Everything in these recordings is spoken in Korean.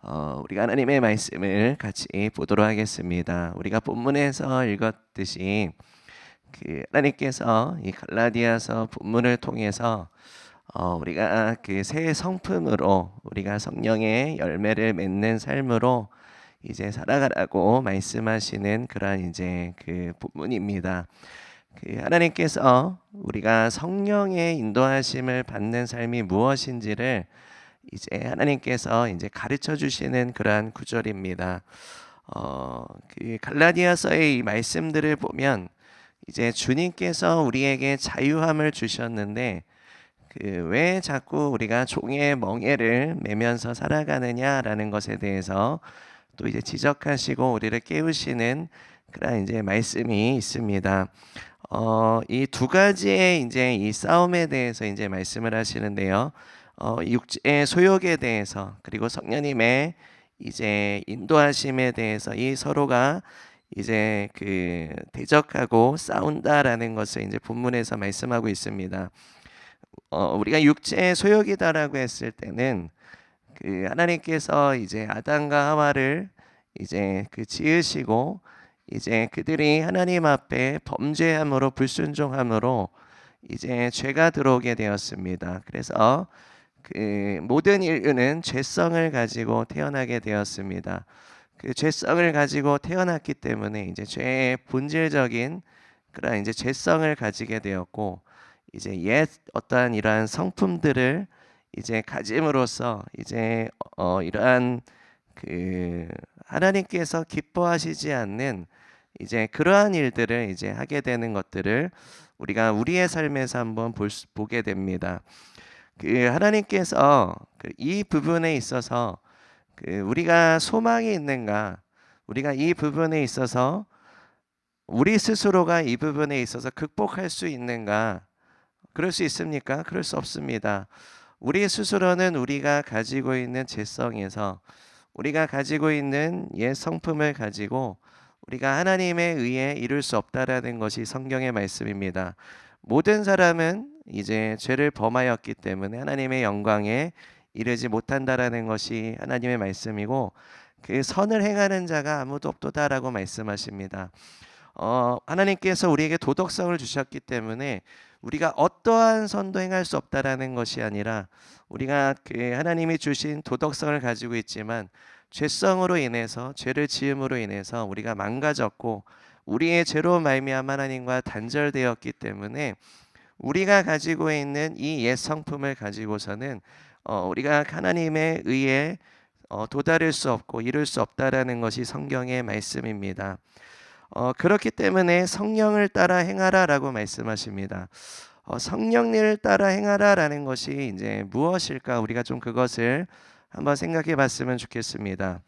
우리가 하나님의 말씀을 같이 보도록 하겠습니다. 우리가 본문에서 읽었듯이 하나님께서 이 갈라디아서 본문을 통해서 우리가 그 새 성품으로 우리가 성령의 열매를 맺는 삶으로 이제 살아가라고 말씀하시는 그러한 이제 그 본문입니다. 하나님께서 우리가 성령의 인도하심을 받는 삶이 무엇인지를 이제 하나님께서 이제 가르쳐 주시는 그러한 구절입니다. 갈라디아서의 이 말씀들을 보면 이제 주님께서 우리에게 자유함을 주셨는데 왜 자꾸 우리가 종의 멍에를 매면서 살아가느냐라는 것에 대해서 또 이제 지적하시고 우리를 깨우시는 그런 이제 말씀이 있습니다. 이 두 가지의 이제 이 싸움에 대해서 이제 말씀을 하시는데요. 육체의 소욕에 대해서 그리고 성령님의 이제 인도하심에 대해서 이 서로가 이제 대적하고 싸운다라는 것을 이제 본문에서 말씀하고 있습니다. 우리가 육체의 소욕이다라고 했을 때는 하나님께서 이제 아담과 하와를 이제 지으시고 이제 그들이 하나님 앞에 범죄함으로 불순종함으로 이제 죄가 들어오게 되었습니다. 그래서 모든 인류는 죄성을 가지고 태어나게 되었습니다. 죄성을 가지고 태어났기 때문에 이제 죄의 본질적인 그런 이제 죄성을 가지게 되었고 이제 옛 어떠한 이러한 성품들을 이제 가짐으로써 이제 이러한 하나님께서 기뻐하시지 않는 이제 그러한 일들을 이제 하게 되는 것들을 우리가 우리의 삶에서 한번 보게 됩니다. 하나님께서 이 부분에 있어서 우리가 소망이 있는가, 우리가 이 부분에 있어서 우리 스스로가 이 부분에 있어서 극복할 수 있는가? 그럴 수 있습니까? 그럴 수 없습니다. 우리 스스로는 우리가 가지고 있는 죄성에서 우리가 가지고 있는 옛 성품을 가지고 우리가 하나님에 의해 이룰 수 없다라는 것이 성경의 말씀입니다. 모든 사람은 이제 죄를 범하였기 때문에 하나님의 영광에 이르지 못한다라는 것이 하나님의 말씀이고 선을 행하는 자가 아무도 없도다라고 말씀하십니다. 하나님께서 우리에게 도덕성을 주셨기 때문에 우리가 어떠한 선도 행할 수 없다라는 것이 아니라 우리가 하나님이 주신 도덕성을 가지고 있지만 죄성으로 인해서 죄를 지음으로 인해서 우리가 망가졌고 우리의 죄로 말미암아 하나님과 단절되었기 때문에 우리가 가지고 있는 이 옛 성품을 가지고서는 우리가 하나님에 의해 도달할 수 없고 이룰 수 없다라는 것이 성경의 말씀입니다. 그렇기 때문에 성령을 따라 행하라라고 말씀하십니다. 성령님을 따라 행하라라는 것이 이제 무엇일까? 우리가 좀 그것을 한번 생각해 봤으면 좋겠습니다.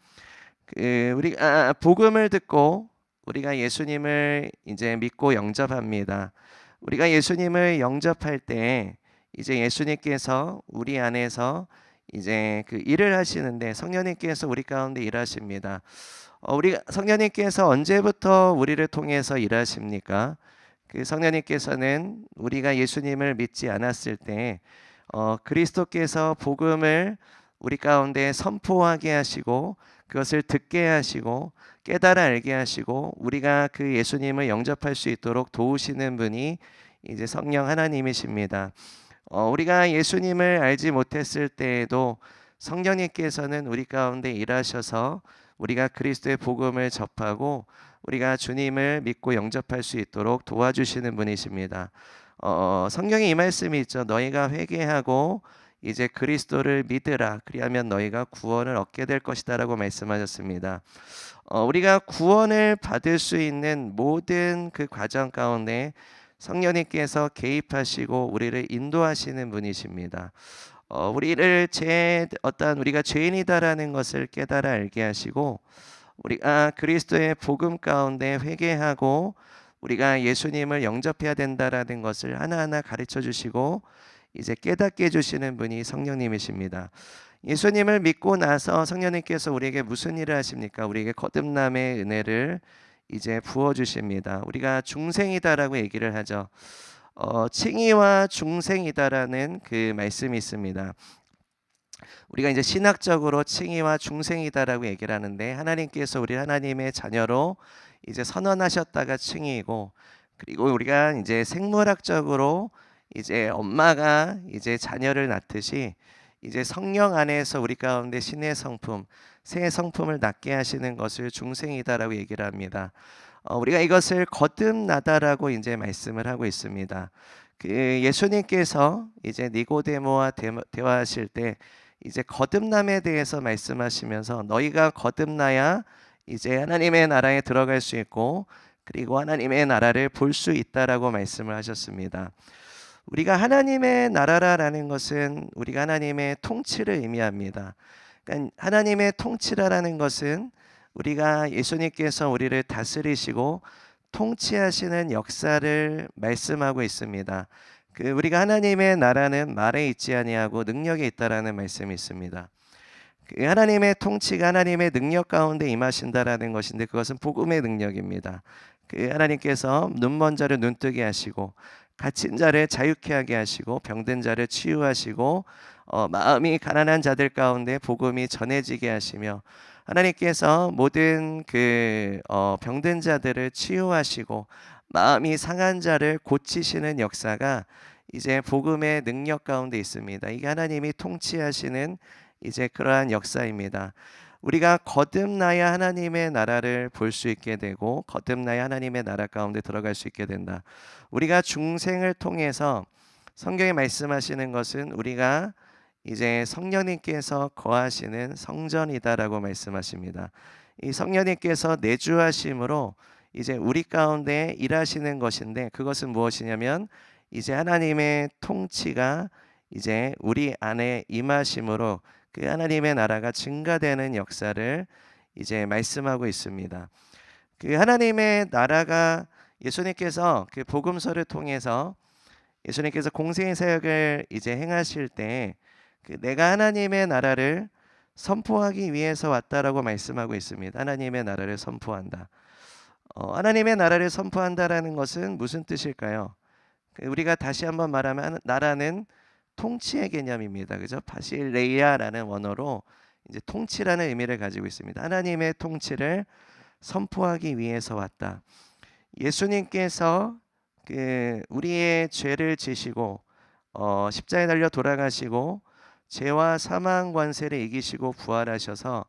우리가 복음을 듣고 우리가 예수님을 이제 믿고 영접합니다. 우리가 예수님을 영접할 때 이제 예수님께서 우리 안에서 이제 일을 하시는데 성령님께서 우리 가운데 일하십니다. 우리 성령님께서 언제부터 우리를 통해서 일하십니까? 성령님께서는 우리가 예수님을 믿지 않았을 때 그리스도께서 복음을 우리 가운데 선포하게 하시고 그것을 듣게 하시고 깨달아 알게 하시고 우리가 예수님을 영접할 수 있도록 도우시는 분이 이제 성령 하나님이십니다. 우리가 예수님을 알지 못했을 때에도 성령님께서는 우리 가운데 일하셔서 우리가 그리스도의 복음을 접하고 우리가 주님을 믿고 영접할 수 있도록 도와주시는 분이십니다. 성경에 이 말씀이 있죠. 너희가 회개하고 이제 그리스도를 믿으라. 그리하면 너희가 구원을 얻게 될 것이다라고 말씀하셨습니다. 우리가 구원을 받을 수 있는 모든 그 과정 가운데 성령님께서 개입하시고 우리를 인도하시는 분이십니다. 우리를 우리가 죄인이다라는 것을 깨달아 알게 하시고 우리가 그리스도의 복음 가운데 회개하고 우리가 예수님을 영접해야 된다라는 것을 하나하나 가르쳐 주시고 이제 깨닫게 해주시는 분이 성령님이십니다. 예수님을 믿고 나서 성령님께서 우리에게 무슨 일을 하십니까? 우리에게 거듭남의 은혜를 이제 부어주십니다. 우리가 중생이다라고 얘기를 하죠. 칭의와 중생이다라는 그 말씀이 있습니다. 우리가 이제 신학적으로 칭의와 중생이다라고 얘기를 하는데, 하나님께서 우리 하나님의 자녀로 이제 선언하셨다가 칭의이고, 그리고 우리가 이제 생물학적으로 이제 엄마가 이제 자녀를 낳듯이 이제 성령 안에서 우리 가운데 신의 성품, 새 성품을 낳게 하시는 것을 중생이다라고 얘기를 합니다. 우리가 이것을 거듭나다라고 이제 말씀을 하고 있습니다. 그 예수님께서 이제 니고데모와 대화하실 때 이제 거듭남에 대해서 말씀하시면서, 너희가 거듭나야 이제 하나님의 나라에 들어갈 수 있고, 그리고 하나님의 나라를 볼 수 있다라고 말씀을 하셨습니다. 우리가 하나님의 나라라는 것은 우리가 하나님의 통치를 의미합니다. 그러니까 하나님의 통치라는 것은 우리가 예수님께서 우리를 다스리시고 통치하시는 역사를 말씀하고 있습니다. 우리가 하나님의 나라는 말에 있지 아니하고 능력에 있다라는 말씀이 있습니다. 하나님의 통치가 하나님의 능력 가운데 임하신다라는 것인데, 그것은 복음의 능력입니다. 하나님께서 눈먼 자를 눈뜨게 하시고, 갇힌 자를 자유케 하게 하시고, 병든 자를 치유하시고, 마음이 가난한 자들 가운데 복음이 전해지게 하시며, 하나님께서 모든 병든 자들을 치유하시고 마음이 상한 자를 고치시는 역사가 이제 복음의 능력 가운데 있습니다. 이게 하나님이 통치하시는 이제 그러한 역사입니다. 우리가 거듭나야 하나님의 나라를 볼 수 있게 되고, 거듭나야 하나님의 나라 가운데 들어갈 수 있게 된다. 우리가 중생을 통해서 성경에 말씀하시는 것은 우리가 이제 성령님께서 거하시는 성전이다라고 말씀하십니다. 이 성령님께서 내주하심으로 이제 우리 가운데 일하시는 것인데, 그것은 무엇이냐면 이제 하나님의 통치가 이제 우리 안에 임하심으로 하나님의 나라가 증가되는 역사를 이제 말씀하고 있습니다. 하나님의 나라가, 예수님께서 복음서를 통해서 예수님께서 공생 사역을 이제 행하실 때 내가 하나님의 나라를 선포하기 위해서 왔다라고 말씀하고 있습니다. 하나님의 나라를 선포한다. 하나님의 나라를 선포한다라는 것은 무슨 뜻일까요? 우리가 다시 한번 말하면 나라는 통치의 개념입니다. 그죠? 바실레이아라는 원어로 이제 통치라는 의미를 가지고 있습니다. 하나님의 통치를 선포하기 위해서 왔다. 예수님께서 우리의 죄를 지시고 십자가에 달려 돌아가시고 죄와 사망 관세를 이기시고 부활하셔서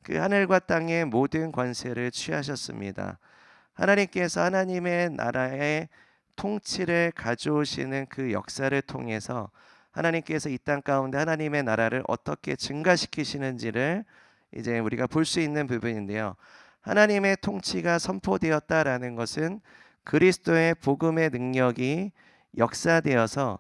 하늘과 땅의 모든 관세를 취하셨습니다. 하나님께서 하나님의 나라의 통치를 가져오시는 그 역사를 통해서 하나님께서 이 땅 가운데 하나님의 나라를 어떻게 증가시키시는지를 이제 우리가 볼 수 있는 부분인데요. 하나님의 통치가 선포되었다라는 것은 그리스도의 복음의 능력이 역사되어서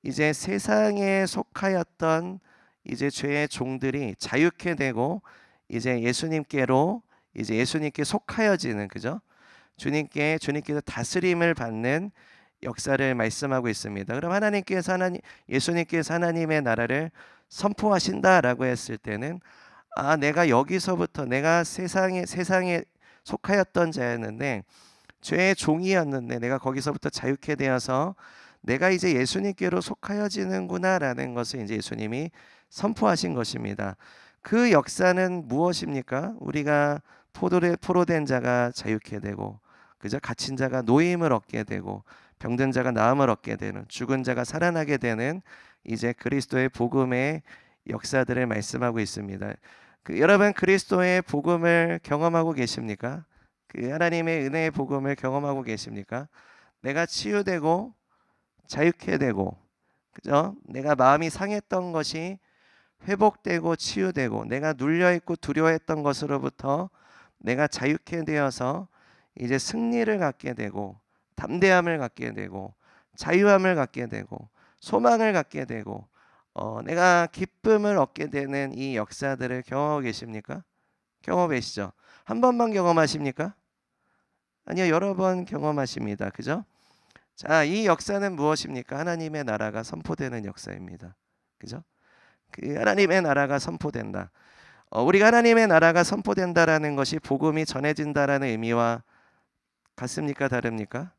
이제 세상에 속하였던 이제 죄의 종들이 자유케 되고 이제 예수님께로 이제 예수님께 속하여지는, 그죠? 주님께서 다스림을 받는 역사를 말씀하고 있습니다. 그럼 예수님께서 하나님의 나라를 선포하신다라고 했을 때는, 내가 여기서부터 내가 세상에 속하였던 자였는데 죄의 종이었는데 내가 거기서부터 자유케 되어서 내가 이제 예수님께로 속하여지는구나라는 것을 이제 예수님이 선포하신 것입니다. 그 역사는 무엇입니까? 우리가 포로된 자가 자유케 되고, 그저 갇힌 자가 노임을 얻게 되고, 병든 자가 나음을 얻게 되는, 죽은 자가 살아나게 되는 이제 그리스도의 복음의 역사들을 말씀하고 있습니다. 여러분, 그리스도의 복음을 경험하고 계십니까? 하나님의 은혜의 복음을 경험하고 계십니까? 내가 치유되고 자유케 되고, 그죠? 내가 마음이 상했던 것이 회복되고 치유되고, 내가 눌려있고 두려워했던 것으로부터 내가 자유케 되어서 이제 승리를 갖게 되고, 담대함을 갖게 되고, 자유함을 갖게 되고, 소망을 갖게 되고, 내가 기쁨을 얻게 되는 이 역사들을 경험하고 계십니까? 경험해 계시죠? 한 번만 경험하십니까? 아니요, 여러 번 경험하십니다. 그죠? 자, 이 역사는 무엇입니까? 하나님의 나라가 선포되는 역사입니다. 그죠? 하나님의 나라가 선포된다. 우리가 하나님의 나라가 선포된다라는 것이 복음이 전해진다라는 의미와 같습니까? 다릅니까?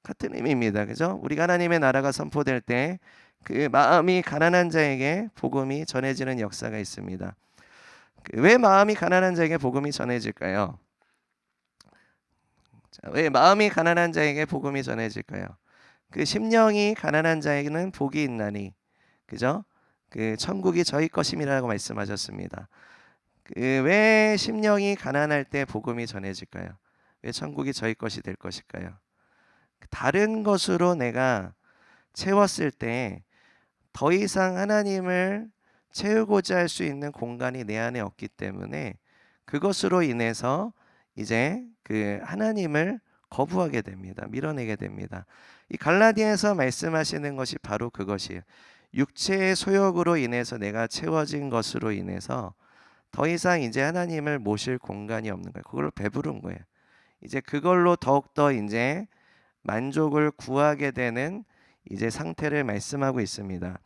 같은 의미입니다. 그죠? 우리가 하나님의 나라가 선포될 때 그 마음이 가난한 자에게 복음이 전해지는 역사가 있습니다. 왜 마음이 가난한 자에게 복음이 전해질까요? 자, 왜 마음이 가난한 자에게 복음이 전해질까요? 그 심령이 가난한 자에게는 복이 있나니, 그죠? 그 천국이 저희 것임이라고 말씀하셨습니다. 그 왜 심령이 가난할 때 복음이 전해질까요? 왜 천국이 저희 것이 될 것일까요? 다른 것으로 내가 채웠을 때 더 이상 하나님을 채우고자 할 수 있는 공간이 내 안에 없기 때문에 그것으로 인해서 이제 그 하나님을 거부하게 됩니다. 밀어내게 됩니다. 이 갈라디아에서 말씀하시는 것이 바로 그것이에요. 육체의 소욕으로 인해서 내가 채워진 것으로 인해서 더 이상 이제 하나님을 모실 공간이 없는 거예요. 그걸로 배부른 거예요. 이제 그걸로 더욱더 이제 만족을 구하게 되는 이제 상태를 말씀하고 있습니다.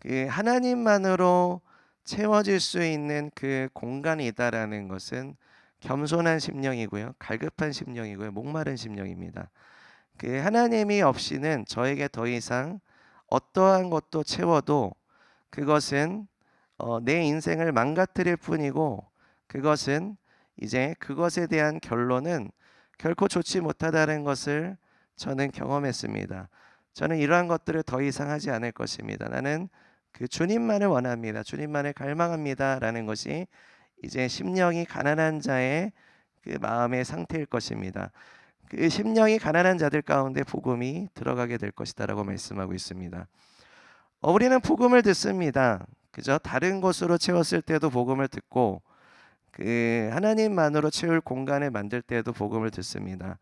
그 하나님만으로 채워질 수 있는 그 공간이 있다라는 것은 겸손한 심령이고요, 갈급한 심령이고요, 목마른 심령입니다. 그 하나님이 없이는 저에게 더 이상 어떠한 것도 채워도 그것은 내 인생을 망가뜨릴 뿐이고, 그것은 이제 그것에 대한 결론은 결코 좋지 못하다는 것을 저는 경험했습니다. 저는 이러한 것들을 더 이상 하지 않을 것입니다. 나는 그 주님만을 원합니다. 주님만을 갈망합니다라는 것이 이제 심령이 가난한 자의 그 마음의 상태일 것입니다. 그 심령이 가난한 자들 가운데 복음이 들어가게 될 것이다라고 말씀하고 있습니다. 우리는 복음을 듣습니다. 그죠? 다른 것으로 채웠을 때도 복음을 듣고, 그 하나님만으로 채울 공간을 만들 때도 복음을 듣습니다.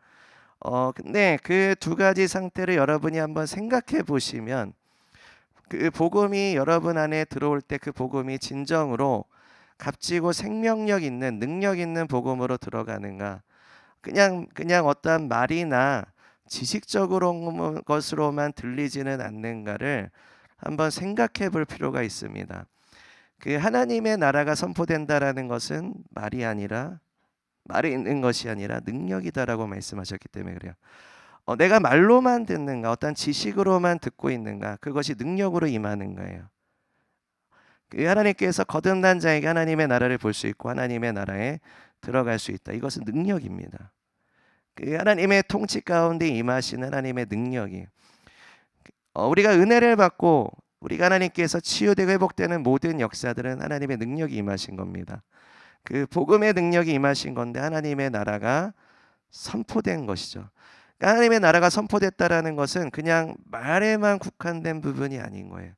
근데 그 두 가지 상태를 여러분이 한번 생각해 보시면, 그 복음이 여러분 안에 들어올 때 그 복음이 진정으로 값지고 생명력 있는 능력 있는 복음으로 들어가는가, 그냥 어떠한 말이나 지식적으로 것으로만 들리지는 않는가를 한번 생각해 볼 필요가 있습니다. 그 하나님의 나라가 선포된다라는 것은 말이 있는 것이 아니라 능력이다라고 말씀하셨기 때문에 그래요. 내가 말로만 듣는가, 어떤 지식으로만 듣고 있는가, 그것이 능력으로 임하는 거예요. 그 하나님께서 거듭난 자에게 하나님의 나라를 볼 수 있고 하나님의 나라에 들어갈 수 있다. 이것은 능력입니다. 그 하나님의 통치 가운데 임하시는 하나님의 능력이, 우리가 은혜를 받고 우리가 하나님께서 치유되고 회복되는 모든 역사들은 하나님의 능력이 임하신 겁니다. 그 복음의 능력이 임하신 건데 하나님의 나라가 선포된 것이죠. 그러니까 하나님의 나라가 선포됐다라는 것은 그냥 말에만 국한된 부분이 아닌 거예요.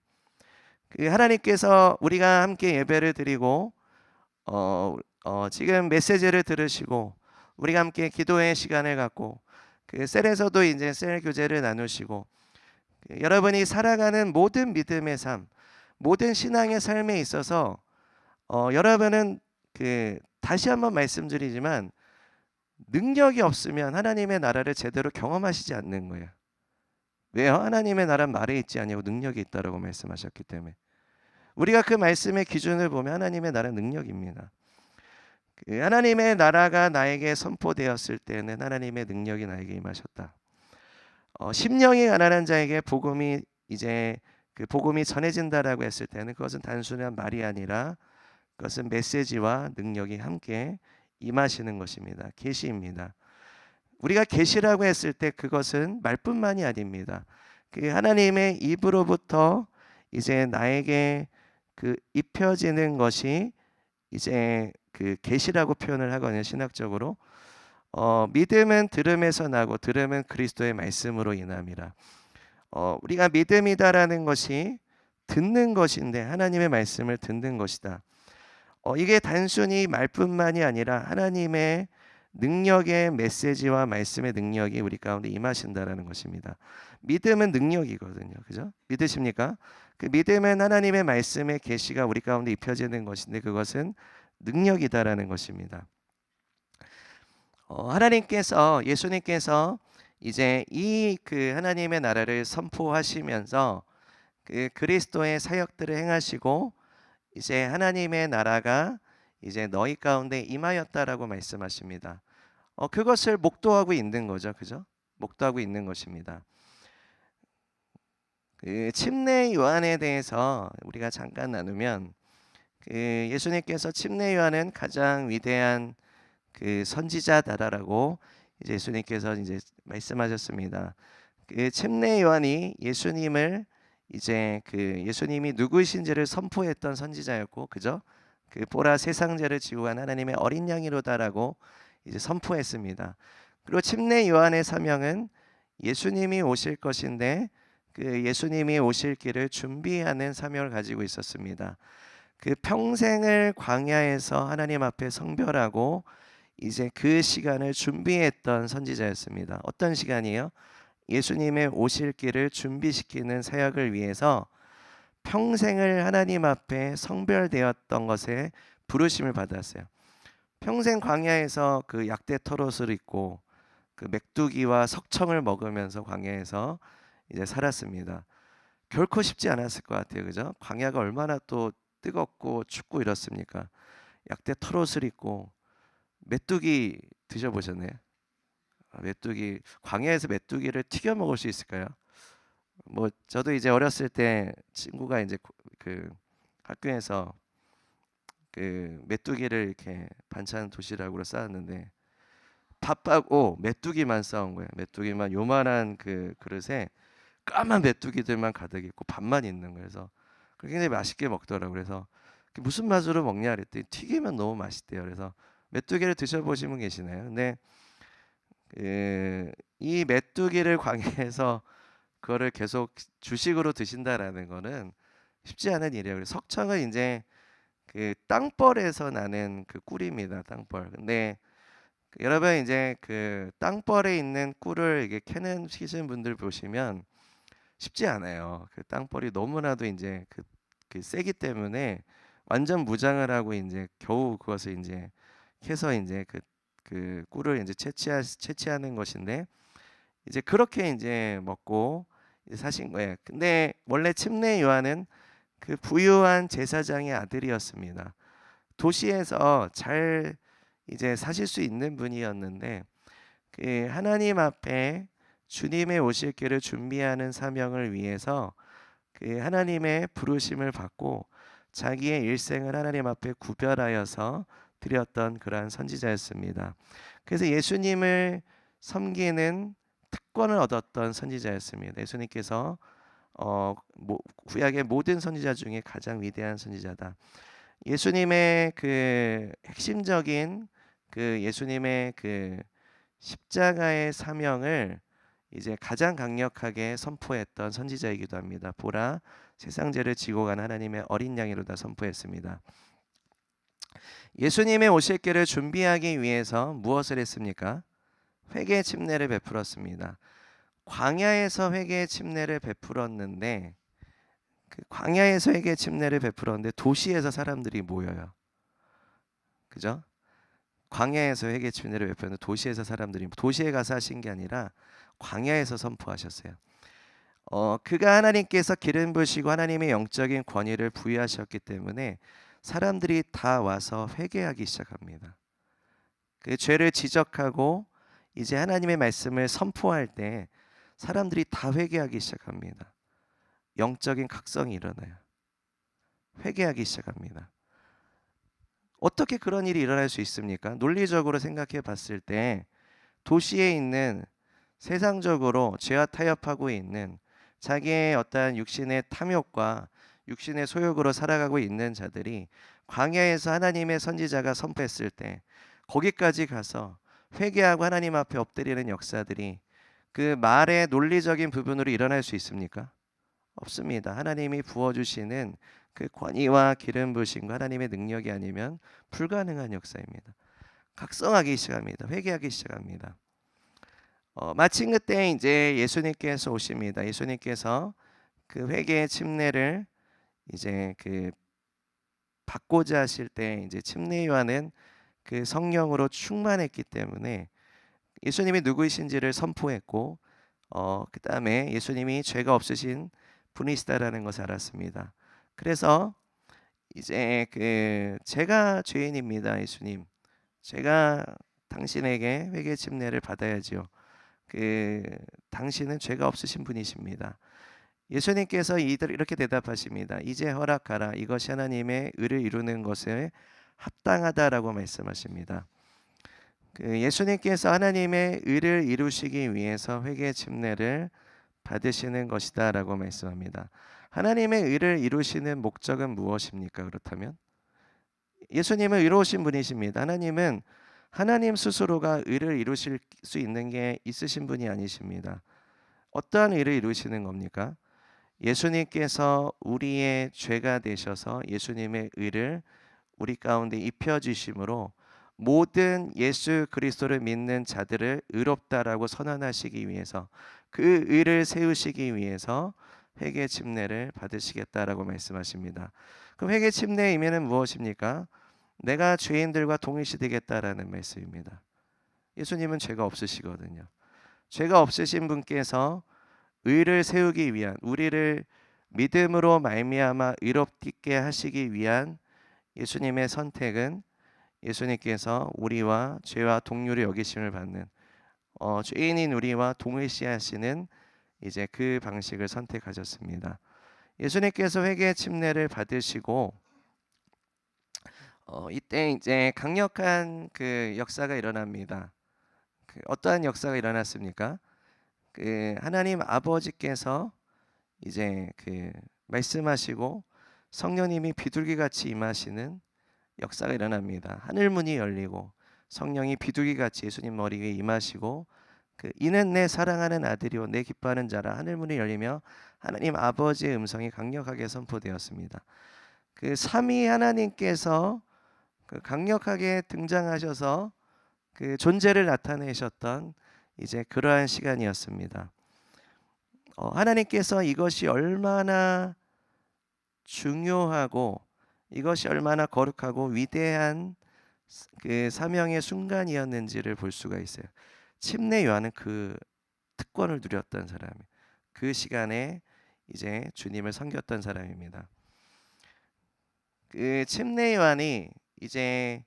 그 하나님께서 우리가 함께 예배를 드리고 지금 메시지를 들으시고 우리가 함께 기도의 시간을 갖고 그 셀에서도 이제 셀 교제를 나누시고, 여러분이 살아가는 모든 믿음의 삶, 모든 신앙의 삶에 있어서 여러분은 그 다시 한번 말씀드리지만 능력이 없으면 하나님의 나라를 제대로 경험하시지 않는 거예요. 왜요? 하나님의 나라는 말에 있지 아니고 능력이 있다라고 말씀하셨기 때문에. 우리가 그 말씀의 기준을 보면 하나님의 나라는 능력입니다. 그 하나님의 나라가 나에게 선포되었을 때는 하나님의 능력이 나에게 임하셨다. 심령이 가난한 자에게 복음이 이제 그 복음이 전해진다라고 했을 때는 그것은 단순한 말이 아니라 그것은 메시지와 능력이 함께 임하시는 것입니다. 계시입니다. 우리가 계시라고 했을 때 그것은 말뿐만이 아닙니다. 그 하나님의 입으로부터 이제 나에게 그 입혀지는 것이 이제 그 계시라고 표현을 하거든요. 신학적으로 믿음은 들음에서 나고 들음은 그리스도의 말씀으로 인함이라. 우리가 믿음이다라는 것이 듣는 것인데 하나님의 말씀을 듣는 것이다. 이게 단순히 말뿐만이 아니라 하나님의 능력의 메시지와 말씀의 능력이 우리 가운데 임하신다라는 것입니다. 믿음은 능력이거든요. 그죠? 믿으십니까? 그 믿음은 하나님의 말씀의 계시가 우리 가운데 입혀지는 것인데 그것은 능력이다라는 것입니다. 예수님께서 이제 이 그 하나님의 나라를 선포하시면서 그 그리스도의 사역들을 행하시고 이제 하나님의 나라가 이제 너희 가운데 임하였다라고 말씀하십니다. 그것을 목도하고 있는 거죠. 그죠? 목도하고 있는 것입니다. 그 침례 요한에 대해서 우리가 잠깐 나누면 그 예수님께서 침례 요한은 가장 위대한 그 선지자다라고 이제 예수님께서 이제 말씀하셨습니다. 그 침례 요한이 예수님을 이제 그 예수님이 누구이신지를 선포했던 선지자였고, 그죠? 그 보라 세상 죄를 지고 간 하나님의 어린 양이로다라고 이제 선포했습니다. 그리고 침례 요한의 사명은 예수님이 오실 것인데 그 예수님이 오실 길을 준비하는 사명을 가지고 있었습니다. 그 평생을 광야에서 하나님 앞에 성별하고 이제 그 시간을 준비했던 선지자였습니다. 어떤 시간이에요? 예수님의 오실 길을 준비시키는 사역을 위해서 평생을 하나님 앞에 성별되었던 것에 부르심을 받았어요. 평생 광야에서 그 약대 털옷을 입고 그 메뚜기와 석청을 먹으면서 광야에서 이제 살았습니다. 결코 쉽지 않았을 것 같아요. 그죠? 광야가 얼마나 또 뜨겁고 춥고 이렇습니까? 약대 털옷을 입고 메뚜기 드셔보셨나요? 메뚜기, 광야에서 메뚜기를 튀겨 먹을 수 있을까요? 뭐 저도 이제 어렸을 때 친구가 이제 그 학교에서 그 메뚜기를 이렇게 반찬 도시락으로 싸왔는데 밥하고 메뚜기만 싸온 거예요. 메뚜기만 요만한 그 그릇에 까만 메뚜기들만 가득 있고 밥만 있는 거예요. 그래서 굉장히 맛있게 먹더라고요. 그래서 무슨 맛으로 먹냐 그랬더니 튀기면 너무 맛있대요. 그래서 메뚜기를 드셔보신 분 계시나요? 근데 이 메뚜기를 광야에서 그거를 계속 주식으로 드신다라는 거는 쉽지 않은 일이에요. 그래서 석청은 이제 그 땅벌에서 나는 그 꿀입니다. 땅벌. 근데 여러분 이제 그 땅벌에 있는 꿀을 이게 캐는 시즌 분들 보시면 쉽지 않아요. 그 땅벌이 너무나도 이제 그 세기 때문에 완전 무장을 하고 이제 겨우 그것을 이제 캐서 이제 그 꿀을 이제 채취하는 것인데 이제 그렇게 이제 먹고 이제 사신 거예요. 근데 원래 침례 요한은 그 부유한 제사장의 아들이었습니다. 도시에서 잘 이제 사실 수 있는 분이었는데 그 하나님 앞에 주님의 오실 길을 준비하는 사명을 위해서 그 하나님의 부르심을 받고 자기의 일생을 하나님 앞에 구별하여서 드렸던 그러한 선지자였습니다. 그래서 예수님을 섬기는 특권을 얻었던 선지자였습니다. 예수님께서 구약의 모든 선지자 중에 가장 위대한 선지자다. 예수님의 그 핵심적인 그 예수님의 그 십자가의 사명을 이제 가장 강력하게 선포했던 선지자이기도 합니다. 보라 세상 죄를 지고 간 하나님의 어린 양이로다 선포했습니다. 예수님의 오실 길을 준비하기 위해서 무엇을 했습니까? 회개 침례를 베풀었습니다. 광야에서 회개 침례를 베풀었는데 그 광야에서 회개 침례를 베풀었는데 도시에서 사람들이 모여요. 그죠? 광야에서 회개 침례를 베풀었는데 도시에서 사람들이 도시에 가서 하신 게 아니라 광야에서 선포하셨어요. 그가 하나님께서 기름 부으시고 하나님의 영적인 권위를 부여하셨기 때문에 사람들이 다 와서 회개하기 시작합니다. 그 죄를 지적하고 이제 하나님의 말씀을 선포할 때 사람들이 다 회개하기 시작합니다. 영적인 각성이 일어나요. 회개하기 시작합니다. 어떻게 그런 일이 일어날 수 있습니까? 논리적으로 생각해 봤을 때 도시에 있는 세상적으로 죄와 타협하고 있는 자기의 어떠한 육신의 탐욕과 육신의 소욕으로 살아가고 있는 자들이 광야에서 하나님의 선지자가 선포했을 때 거기까지 가서 회개하고 하나님 앞에 엎드리는 역사들이 그 말의 논리적인 부분으로 일어날 수 있습니까? 없습니다. 하나님이 부어주시는 그 권위와 기름 부으심과 하나님의 능력이 아니면 불가능한 역사입니다. 각성하기 시작합니다. 회개하기 시작합니다. 마침 그때 이제 예수님께서 오십니다. 예수님께서 그 회개의 침례를 이제 그 받고자 하실 때 이제 침례 요한은 그 성령으로 충만했기 때문에 예수님이 누구이신지를 선포했고 그 다음에 예수님이 죄가 없으신 분이시다라는 것을 알았습니다. 그래서 이제 그 제가 죄인입니다, 예수님. 제가 당신에게 회개 침례를 받아야지요. 그 당신은 죄가 없으신 분이십니다. 예수님께서 이렇게 대답하십니다. 이제 허락하라. 이것이 하나님의 의를 이루는 것에 합당하다라고 말씀하십니다. 예수님께서 하나님의 의를 이루시기 위해서 회개 침례를 받으시는 것이다라고 말씀합니다. 하나님의 의를 이루시는 목적은 무엇입니까? 그렇다면 예수님은 의로우신 분이십니다. 하나님은 하나님 스스로가 의를 이루실 수 있는 게 있으신 분이 아니십니다. 어떠한 의를 이루시는 겁니까? 예수님께서 우리의 죄가 되셔서 예수님의 의를 우리 가운데 입혀주심으로 모든 예수 그리스도를 믿는 자들을 의롭다라고 선언하시기 위해서 그 의를 세우시기 위해서 회개 침례를 받으시겠다라고 말씀하십니다. 그럼 회개 침례의 의미는 무엇입니까? 내가 죄인들과 동일시 되겠다라는 말씀입니다. 예수님은 죄가 없으시거든요. 죄가 없으신 분께서 의를 세우기 위한, 우리를 믿음으로 말미암아 의롭게 하시기 위한 예수님의 선택은 예수님께서 우리와 죄와 동률을 여기심을 받는 죄인인 우리와 동일시하시는 이제 그 방식을 선택하셨습니다. 예수님께서 회개 침례를 받으시고 이때 이제 강력한 그 역사가 일어납니다. 어떠한 역사가 일어났습니까? 하나님 아버지께서 이제 말씀하시고 성령님이 비둘기 같이 임하시는 역사가 일어납니다. 하늘 문이 열리고 성령이 비둘기 같이 예수님 머리 위에 임하시고 이는 내 사랑하는 아들이요 내 기뻐하는 자라. 하늘 문이 열리며 하나님 아버지의 음성이 강력하게 선포되었습니다. 삼위 하나님께서 강력하게 등장하셔서 존재를 나타내셨던 이제 그러한 시간이었습니다. 하나님께서 이것이 얼마나 중요하고 이것이 얼마나 거룩하고 위대한 사명의 순간이었는지를 볼 수가 있어요. 침례 요한은 그 특권을 누렸던 사람이, 그 시간에 이제 주님을 섬겼던 사람입니다. 침례 요한이 이제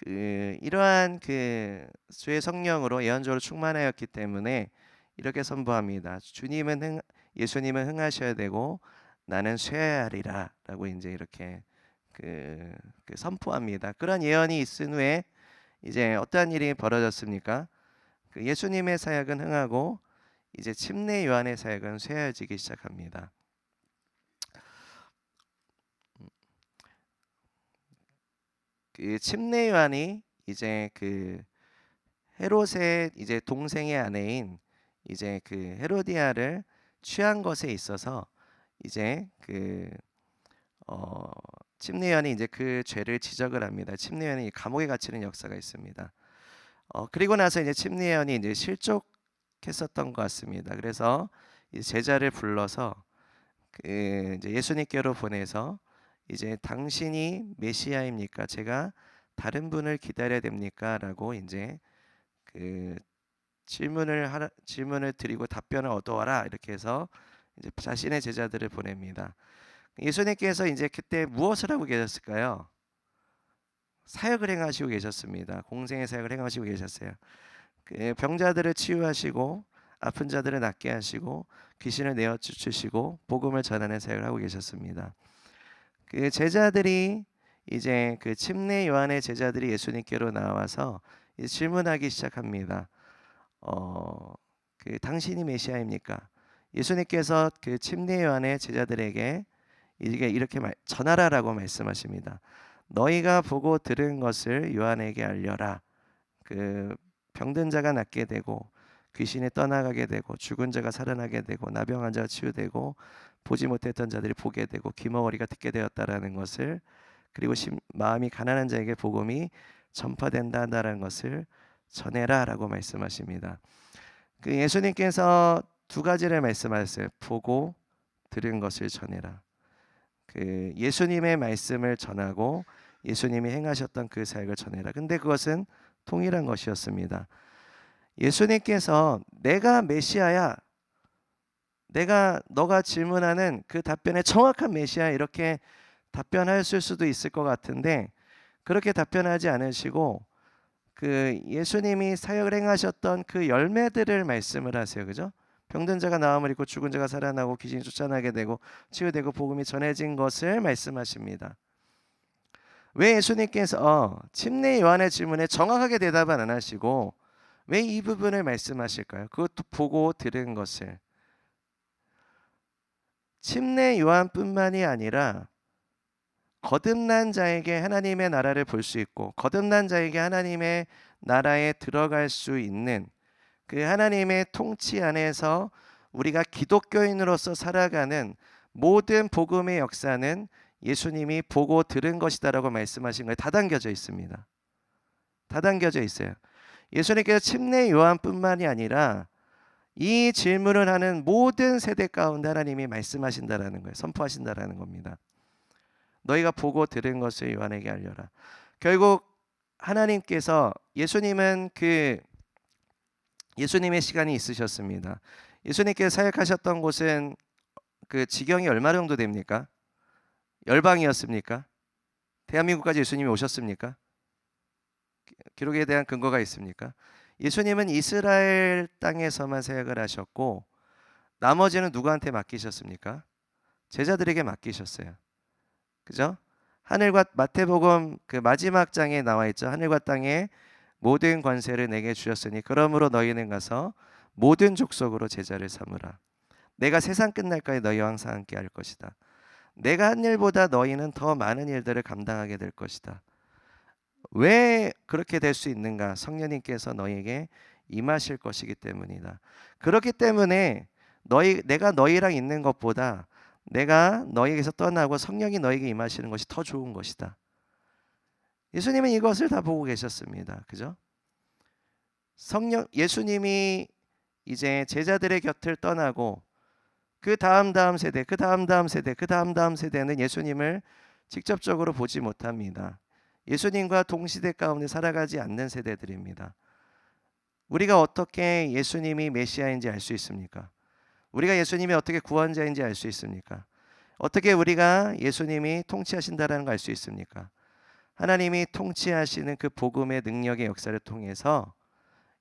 이러한 주의 성령으로 예언적으로 충만하였기 때문에 이렇게 선포합니다. 예수님은 흥하셔야 되고 나는 쇠해야 하리라라고 이제 이렇게 선포합니다. 그런 예언이 있은 후에 이제 어떠한 일이 벌어졌습니까? 예수님의 사역은 흥하고 이제 침례 요한의 사역은 쇠해지기 시작합니다. 침례 요한이 이제 헤롯의 이제 동생의 아내인 이제 헤로디아를 취한 것에 있어서 이제 침례 요한이 이제 그 죄를 지적을 합니다. 침례 요한이 감옥에 갇히는 역사가 있습니다. 그리고 나서 이제 침례 요한이 이제 실족했었던 것 같습니다. 그래서 이제 제자를 불러서 이제 예수님께로 보내서 이제 당신이 메시아입니까? 제가 다른 분을 기다려야 됩니까? 라고 이제 질문을 드리고 답변을 얻어와라 이렇게 해서 이제 자신의 제자들을 보냅니다. 예수님께서 이제 그때 무엇을 하고 계셨을까요? 사역을 행하시고 계셨습니다. 공생의 사역을 행하시고 계셨어요. 병자들을 치유하시고 아픈 자들을 낫게 하시고 귀신을 내어 쫓으시고 복음을 전하는 사역을 하고 계셨습니다. 제자들이 이제 침례 요한의 제자들이 예수님께로 나와서 이제 질문하기 시작합니다. 당신이 메시아입니까? 예수님께서 침례 요한의 제자들에게 이렇게 전하라라고 말씀하십니다. 너희가 보고 들은 것을 요한에게 알려라. 병든 자가 낫게 되고 귀신이 떠나가게 되고 죽은 자가 살아나게 되고 나병한 자가 치유되고 보지 못했던 자들이 보게 되고 귀머거리가 듣게 되었다라는 것을, 그리고 마음이 가난한 자에게 복음이 전파된다는 것을 전해라라고 말씀하십니다. 예수님께서 두 가지를 말씀하셨어요. 보고 들은 것을 전해라. 예수님의 말씀을 전하고 예수님이 행하셨던 그 사역을 전해라. 근데 그것은 동일한 것이었습니다. 예수님께서 내가 메시아야, 너가 질문하는 그 답변에 정확한 메시아 이렇게 답변하실 수도 있을 것 같은데 그렇게 답변하지 않으시고 예수님이 사역을 행하셨던 그 열매들을 말씀을 하세요. 그죠? 병든 자가 나음을 입고 죽은 자가 살아나고 귀신이 쫓아나게 되고 치유되고 복음이 전해진 것을 말씀하십니다. 왜 예수님께서 침례 요한의 질문에 정확하게 대답은 안 하시고 왜 이 부분을 말씀하실까요? 그것도 보고 들은 것을. 침례 요한뿐만이 아니라 거듭난 자에게 하나님의 나라를 볼 수 있고 거듭난 자에게 하나님의 나라에 들어갈 수 있는 그 하나님의 통치 안에서 우리가 기독교인으로서 살아가는 모든 복음의 역사는 예수님이 보고 들은 것이다라고 말씀하신 거에 다 담겨져 있습니다. 다 담겨져 있어요. 예수님께서 침례 요한뿐만이 아니라 이 질문을 하는 모든 세대 가운데 하나님이 말씀하신다라는 거예요. 선포하신다라는 겁니다. 너희가 보고 들은 것을 요한에게 알려라. 결국 하나님께서 예수님은 예수님의 시간이 있으셨습니다. 예수님께서 사역하셨던 곳은 그 지경이 얼마 정도 됩니까? 열방이었습니까? 대한민국까지 예수님이 오셨습니까? 기록에 대한 근거가 있습니까? 예수님은 이스라엘 땅에서만 사역을 하셨고 나머지는 누구한테 맡기셨습니까? 제자들에게 맡기셨어요. 그죠? 하늘과 마태복음 그 마지막 장에 나와 있죠. 하늘과 땅에 모든 권세를 내게 주셨으니 그러므로 너희는 가서 모든 족속으로 제자를 삼으라. 내가 세상 끝날까지 너희와 항상 함께 할 것이다. 내가 한 일보다 너희는 더 많은 일들을 감당하게 될 것이다. 왜 그렇게 될 수 있는가? 성령님께서 너희에게 임하실 것이기 때문이다. 그렇기 때문에 내가 너희랑 있는 것보다 내가 너희에게서 떠나고 성령이 너희에게 임하시는 것이 더 좋은 것이다. 예수님은 이것을 다 보고 계셨습니다. 그죠? 예수님이 이제 제자들의 곁을 떠나고 그 다음 세대, 그 다음 세대, 그 다음 세대는 예수님을 직접적으로 보지 못합니다. 예수님과 동시대 가운데 살아가지 않는 세대들입니다. 우리가 어떻게 예수님이 메시아인지 알 수 있습니까? 우리가 예수님이 어떻게 구원자인지 알 수 있습니까? 어떻게 우리가 예수님이 통치하신다는 걸 알 수 있습니까? 하나님이 통치하시는 그 복음의 능력의 역사를 통해서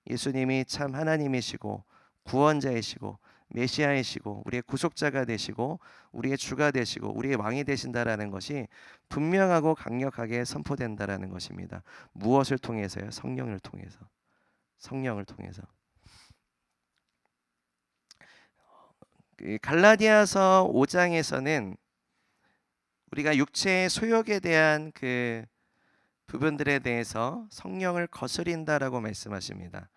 예수님이 참 하나님이시고 구원자이시고 메시아이시고 우리의 구속자가 되시고 우리의 주가 되시고 우리의 왕이 되신다라는 것이 분명하고 강력하게 선포된다라는 것입니다. 무엇을 통해서요? 성령을 통해서. 성령을 통해서. 갈라디아서 5장에서는 우리가 육체의 소욕에 대한 그 부분들에 대해서 성령을 거스린다라고 말씀하십니다.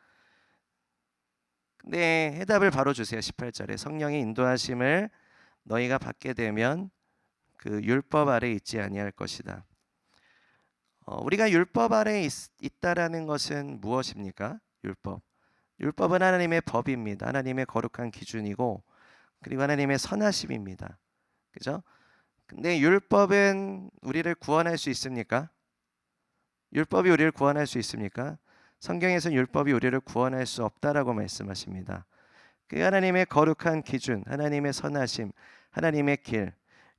근데 해답을 바로 주세요. 18절에 성령의 인도하심을 너희가 받게 되면 그 율법 아래 있지 아니할 것이다. 우리가 율법 아래 있다라는 것은 무엇입니까? 율법은 하나님의 법입니다. 하나님의 거룩한 기준이고 그리고 하나님의 선하심입니다. 그죠? 근데 율법은 우리를 구원할 수 있습니까? 율법이 우리를 구원할 수 있습니까? 성경에서는 율법이 우리를 구원할 수 없다라고 말씀하십니다. 그 하나님의 거룩한 기준, 하나님의 선하심, 하나님의 길,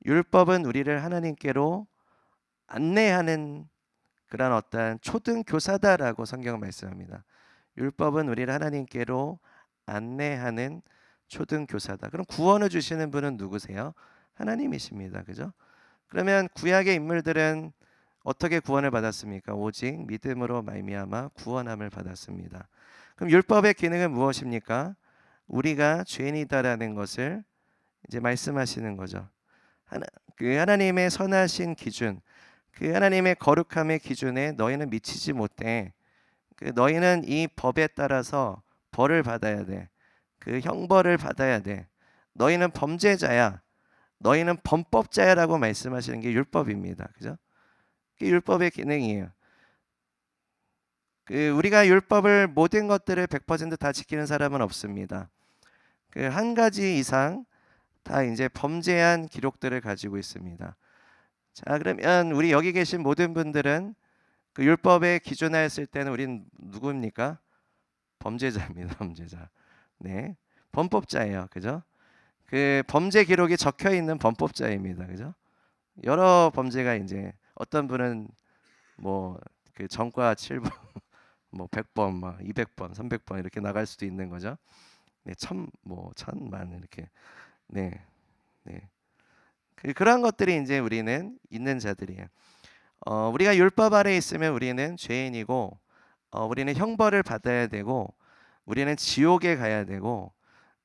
율법은 우리를 하나님께로 안내하는 그런 어떠한 초등교사다라고 성경은 말씀합니다. 율법은 우리를 하나님께로 안내하는 초등교사다. 그럼 구원을 주시는 분은 누구세요? 하나님이십니다. 그죠? 그러면 구약의 인물들은 어떻게 구원을 받았습니까? 오직 믿음으로 말미암아 구원함을 받았습니다. 그럼 율법의 기능은 무엇입니까? 우리가 죄인이다라는 것을 이제 말씀하시는 거죠. 그 하나님의 선하신 기준, 그 하나님의 거룩함의 기준에 너희는 미치지 못해. 그 너희는 이 법에 따라서 벌을 받아야 돼. 그 형벌을 받아야 돼. 너희는 범죄자야. 너희는 범법자야라고 말씀하시는 게 율법입니다. 그죠? 율법의 기능이에요. 우리가 율법을 모든 것들을 100% 지키는 사람은 없습니다. 한 가지 이상 다 이제 범죄한 기록들을 가지고 있습니다. 자, 그러면 우리 여기 계신 모든 분들은 그 율법의 기준하였을 때는 우린 누구입니까? 범죄자입니다. 범죄자. 네, 범법자예요. 그죠? 그 범죄 기록이 적혀 있는 범법자입니다. 그죠? 여러 범죄가 이제 어떤 분은 뭐 그 전과 7번, 뭐 100번, 막 200번, 300번 이렇게 나갈 수도 있는 거죠. 네, 천만 이렇게. 네, 네. 그런 것들이 이제 우리는 있는 자들이에요. 우리가 율법 아래 있으면 우리는 죄인이고, 우리는 형벌을 받아야 되고, 우리는 지옥에 가야 되고,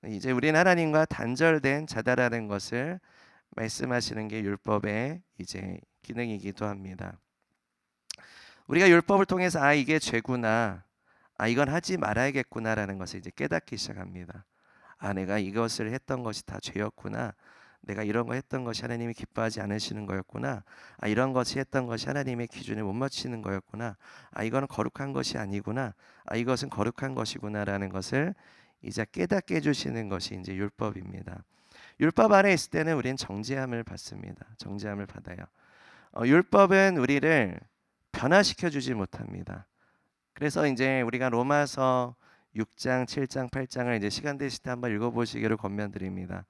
이제 우리는 하나님과 단절된 자다라는 것을 말씀하시는 게 율법의 이제 기능이기도 합니다. 우리가 율법을 통해서 이게 죄구나, 이건 하지 말아야겠구나라는 것을 이제 깨닫기 시작합니다. 내가 이것을 했던 것이 다 죄였구나. 내가 이런 거 했던 것이 하나님이 기뻐하지 않으시는 거였구나. 이런 것이 했던 것이 하나님의 기준에 못 맞추는 거였구나. 이거는 거룩한 것이 아니구나. 이것은 거룩한 것이구나라는 것을 이제 깨닫게 해주시는 것이 이제 율법입니다. 율법 아래 있을 때는 우리는 정죄함을 받습니다. 정죄함을 받아요. 율법은 우리를 변화시켜 주지 못합니다. 그래서 이제 우리가 로마서 6장, 7장, 8장을 이제 시간 되실 때 한번 읽어보시기를 권면드립니다.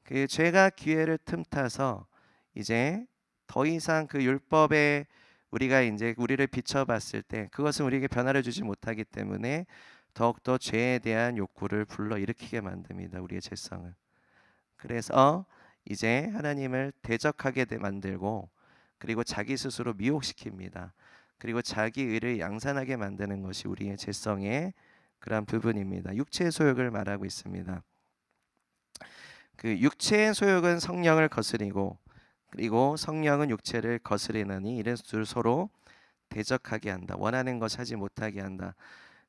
그 죄가 기회를 틈타서 이제 더 이상 그 율법에 우리가 이제 우리를 비춰봤을 때 그것은 우리에게 변화를 주지 못하기 때문에 더욱더 죄에 대한 욕구를 불러일으키게 만듭니다. 우리의 죄성을. 그래서 이제 하나님을 대적하게 만들고, 그리고 자기 스스로 미혹시킵니다. 그리고 자기 의를 양산하게 만드는 것이 우리의 죄성의 그런 부분입니다. 육체의 소욕을 말하고 있습니다. 그 육체의 소욕은 성령을 거스리고, 그리고 성령은 육체를 거스리느니 이는 서로 대적하게 한다. 원하는 것 하지 못하게 한다.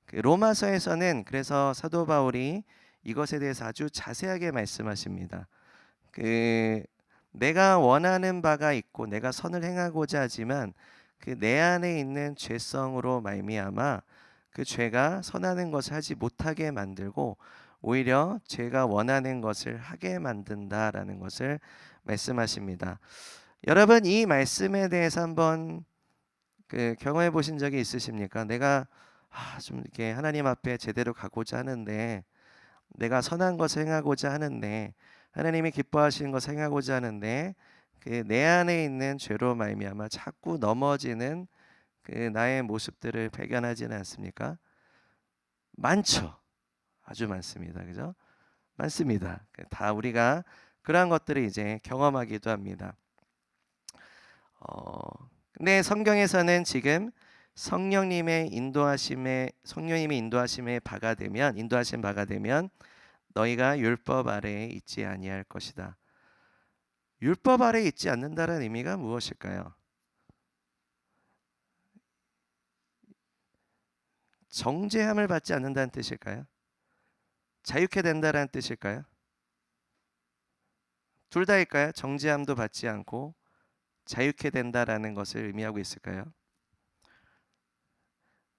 그 로마서에서는 그래서 사도 바울이 이것에 대해서 아주 자세하게 말씀하십니다. 그 내가 원하는 바가 있고 내가 선을 행하고자 하지만 그 내 안에 있는 죄성으로 말미암아 그 죄가 선하는 것을 하지 못하게 만들고 오히려 제가 원하는 것을 하게 만든다라는 것을 말씀하십니다. 여러분 이 말씀에 대해서 한번 경험해 보신 적이 있으십니까? 내가 좀 이렇게 하나님 앞에 제대로 가고자 하는데, 내가 선한 것을 행하고자 하는데, 하나님이 기뻐하시는 것을 행하고자 하는데 그 내 안에 있는 죄로 말미암아 자꾸 넘어지는 그 나의 모습들을 발견하지는 않습니까? 많죠. 아주 많습니다. 그죠? 많습니다. 다 우리가 그러한 것들을 이제 경험하기도 합니다. 근데 성경에서는 지금 성령님의 인도하심에 인도하신 바가 되면 너희가 율법 아래에 있지 아니할 것이다. 율법 아래에 있지 않는다는 의미가 무엇일까요? 정죄함을 받지 않는다는 뜻일까요? 자유케 된다는 뜻일까요? 둘 다일까요? 정죄함도 받지 않고 자유케 된다라는 것을 의미하고 있을까요?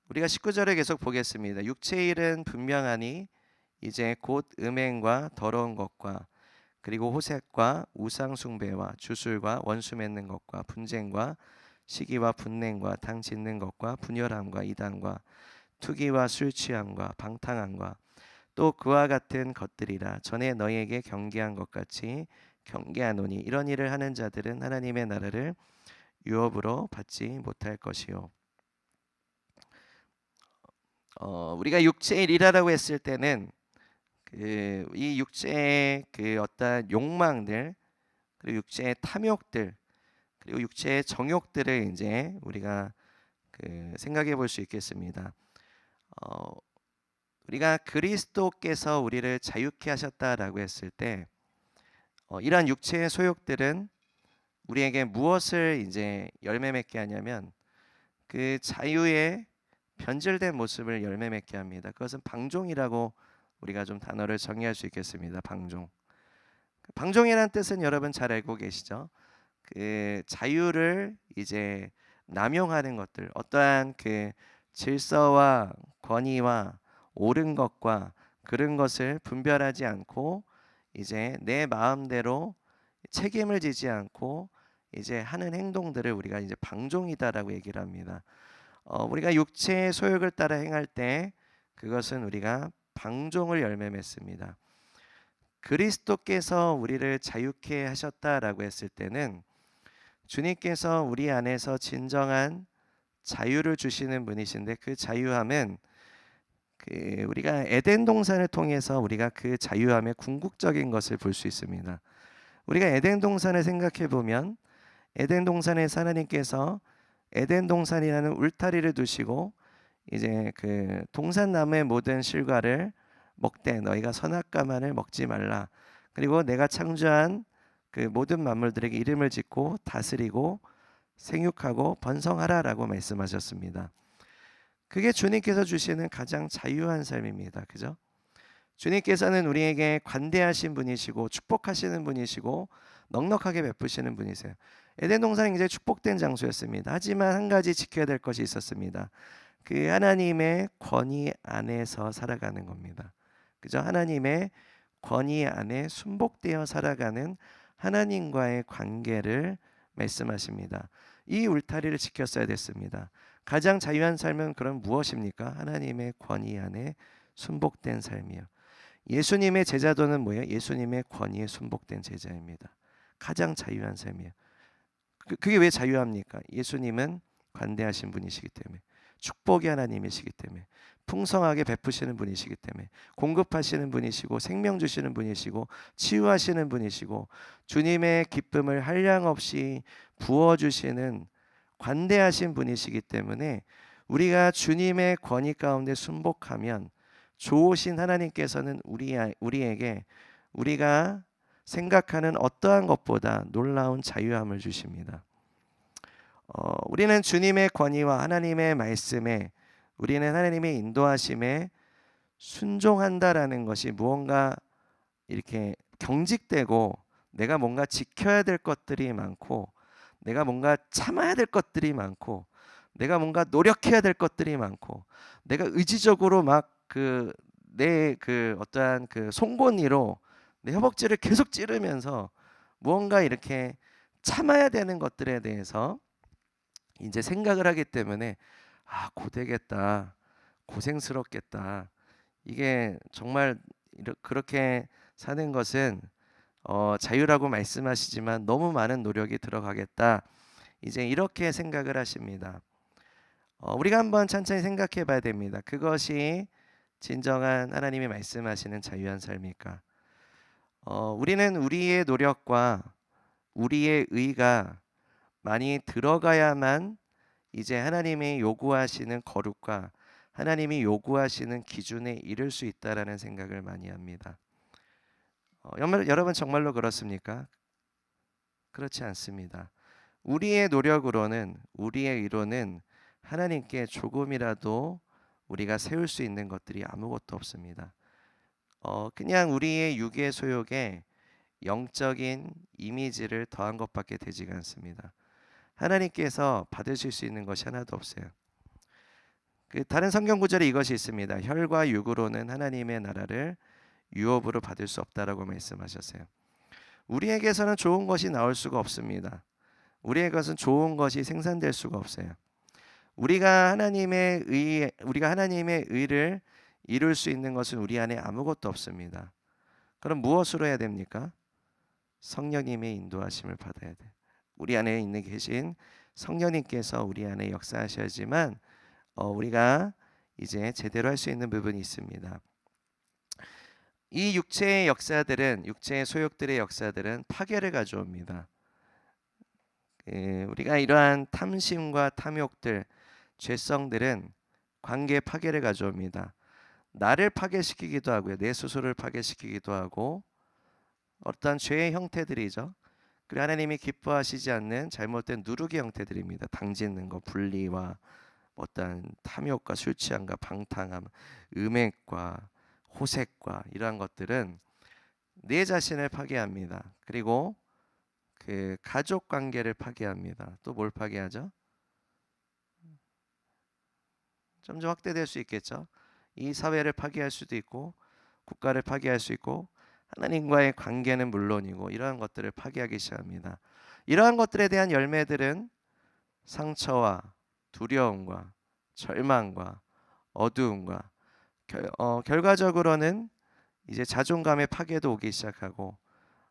우리가 19절에 계속 보겠습니다. 육체의 일은 분명하니 이제 곧 음행과 더러운 것과 그리고 호색과 우상 숭배와 주술과 원수 맺는 것과 분쟁과 시기와 분냉과 당 짓는 것과 분열함과 이단과 투기와 술 취함과 방탕함과 또 그와 같은 것들이라. 전에 너희에게 경계한 것 같이 경계하노니 이런 일을 하는 자들은 하나님의 나라를 유업으로 받지 못할 것이요. 우리가 육체의 일이라고 했을 때는 이 육체의 어떤 욕망들, 그리고 육체의 탐욕들, 그리고 육체의 정욕들을 이제 우리가 생각해 볼 수 있겠습니다. 우리가 그리스도께서 우리를 자유케 하셨다라고 했을 때 이러한 육체의 소욕들은 우리에게 무엇을 이제 열매 맺게 하냐면 그 자유의 변질된 모습을 열매 맺게 합니다. 그것은 방종이라고 우리가 좀 단어를 정의할 수 있겠습니다. 방종. 방종이라는 뜻은 여러분 잘 알고 계시죠? 그 자유를 이제 남용하는 것들, 어떠한 그 질서와 권위와 옳은 것과 그른 것을 분별하지 않고 이제 내 마음대로 책임을 지지 않고 이제 하는 행동들을 우리가 이제 방종이다라고 얘기를 합니다. 우리가 육체의 소욕을 따라 행할 때 그것은 우리가 방종을 열매 맺습니다. 그리스도께서 우리를 자유케 하셨다라고 했을 때는 주님께서 우리 안에서 진정한 자유를 주시는 분이신데 그 자유함은 우리가 에덴 동산을 통해서 우리가 그 자유함의 궁극적인 것을 볼 수 있습니다. 우리가 에덴 동산을 생각해 보면 에덴 동산에서 하나님께서 에덴 동산이라는 울타리를 두시고 이제 그 동산나무의 모든 실과를 먹되 너희가 선악과만을 먹지 말라. 그리고 내가 창조한 그 모든 만물들에게 이름을 짓고 다스리고 생육하고 번성하라라고 말씀하셨습니다. 그게 주님께서 주시는 가장 자유한 삶입니다. 그죠? 주님께서는 우리에게 관대하신 분이시고 축복하시는 분이시고 넉넉하게 베푸시는 분이세요. 에덴 동산은 굉장히 축복된 장소였습니다. 하지만 한 가지 지켜야 될 것이 있었습니다. 그 하나님의 권위 안에서 살아가는 겁니다. 그죠? 하나님의 권위 안에 순복되어 살아가는 하나님과의 관계를 말씀하십니다. 이 울타리를 지켰어야 됐습니다. 가장 자유한 삶은 그럼 무엇입니까? 하나님의 권위 안에 순복된 삶이요. 예수님의 제자도는 뭐예요? 예수님의 권위에 순복된 제자입니다. 가장 자유한 삶이에요. 그게 왜 자유합니까? 예수님은 관대하신 분이시기 때문에, 축복의 하나님이시기 때문에, 풍성하게 베푸시는 분이시기 때문에, 공급하시는 분이시고 생명 주시는 분이시고 치유하시는 분이시고 주님의 기쁨을 한량없이 부어주시는 관대하신 분이시기 때문에 우리가 주님의 권위 가운데 순복하면 좋으신 하나님께서는 우리에게 우리가 생각하는 어떠한 것보다 놀라운 자유함을 주십니다. 우리는 주님의 권위와 하나님의 말씀에, 우리는 하나님의 인도하심에 순종한다라는 것이 무언가 이렇게 경직되고 내가 뭔가 지켜야 될 것들이 많고 내가 뭔가 참아야 될 것들이 많고 내가 뭔가 노력해야 될 것들이 많고 내가 의지적으로 막 내 어떠한 송곳니로 내 허벅지를 계속 찌르면서 무언가 이렇게 참아야 되는 것들에 대해서 이제 생각을 하기 때문에 고되겠다, 고생스럽겠다. 이게 정말 그렇게 사는 것은 자유라고 말씀하시지만 너무 많은 노력이 들어가겠다. 이제 이렇게 생각을 하십니다. 우리가 한번 천천히 생각해 봐야 됩니다. 그것이 진정한 하나님이 말씀하시는 자유한 삶일까? 우리는 우리의 노력과 우리의 의가 많이 들어가야만 이제 하나님이 요구하시는 거룩과 하나님이 요구하시는 기준에 이를 수 있다라는 생각을 많이 합니다. 여러분 정말로 그렇습니까? 그렇지 않습니다. 우리의 노력으로는 우리의 의로는 하나님께 조금이라도 우리가 세울 수 있는 것들이 아무것도 없습니다. 그냥 우리의 육의 소욕에 영적인 이미지를 더한 것밖에 되지가 않습니다. 하나님께서 받으실 수 있는 것이 하나도 없어요. 다른 성경 구절에 이것이 있습니다. 혈과 육으로는 하나님의 나라를 유업으로 받을 수 없다라고 말씀하셨어요. 우리에게서는 좋은 것이 나올 수가 없습니다. 우리에게서는 좋은 것이 생산될 수가 없어요. 우리가 하나님의 의를 이룰 수 있는 것은 우리 안에 아무것도 없습니다. 그럼 무엇으로 해야 됩니까? 성령님의 인도하심을 받아야 돼. 우리 안에 있는 계신 성령님께서 우리 안에 역사하셔야지만 우리가 이제 제대로 할 수 있는 부분이 있습니다. 이 육체의 역사들은, 육체의 소욕들의 역사들은 파괴를 가져옵니다. 우리가 이러한 탐심과 탐욕들, 죄성들은 관계 파괴를 가져옵니다. 나를 파괴시키기도 하고요. 내 스스로를 파괴시키기도 하고 어떤 죄의 형태들이죠. 그리고 하나님이 기뻐하시지 않는 잘못된 누룩의 형태들입니다. 당짓는 것, 분리와 어떤 탐욕과 술 취함과 방탕함, 음행과 호색과 이러한 것들은 내 자신을 파괴합니다. 그리고 가족 관계를 파괴합니다. 또 뭘 파괴하죠? 점점 확대될 수 있겠죠. 이 사회를 파괴할 수도 있고 국가를 파괴할 수 있고 하나님과의 관계는 물론이고 이러한 것들을 파괴하기 시작합니다. 이러한 것들에 대한 열매들은 상처와 두려움과 절망과 어두움과 결과적으로는 이제 자존감의 파괴도 오기 시작하고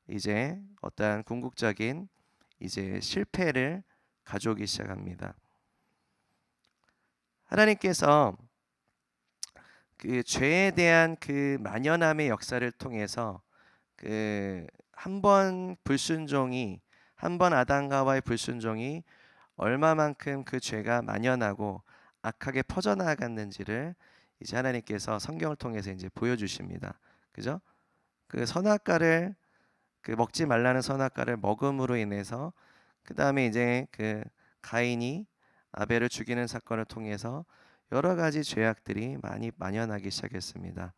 이제 어떠한 궁극적인 이제 실패를 가져오기 시작합니다. 하나님께서 그 죄에 대한 그 만연함의 역사를 통해서 그 한 번 불순종이 한 번 아담과 하와의 불순종이 얼마만큼 그 죄가 만연하고 악하게 퍼져나갔는지를 이제 하나님께서 성경을 통해서 이제 보여주십니다. 그죠? 그 선악과를 그 먹지 말라는 선악과를 먹음으로 인해서 그 다음에 이제 그 가인이 아벨을 죽이는 사건을 통해서 여러 가지 죄악들이 많이 만연하기 시작했습니다.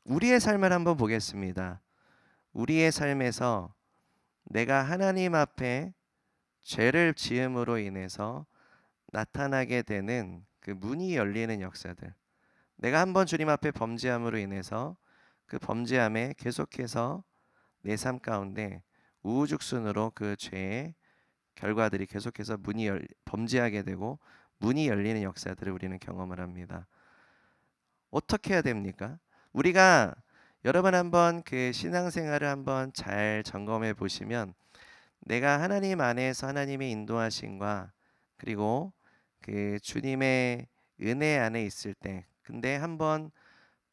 우리의 삶을 한번 보겠습니다. 우리의 삶에서 내가 하나님 앞에 죄를 지음으로 인해서 나타나게 되는 그 문이 열리는 역사들. 내가 한번 주님 앞에 범죄함으로 인해서 그 범죄함에 계속해서 내 삶 가운데 우후죽순으로 그 죄의 결과들이 계속해서 범죄하게 되고 문이 열리는 역사들을 우리는 경험을 합니다. 어떻게 해야 됩니까? 우리가 여러분 한번 그 신앙생활을 한번 잘 점검해 보시면 내가 하나님 안에서 하나님의 인도하심과 그리고 그 주님의 은혜 안에 있을 때 근데 한번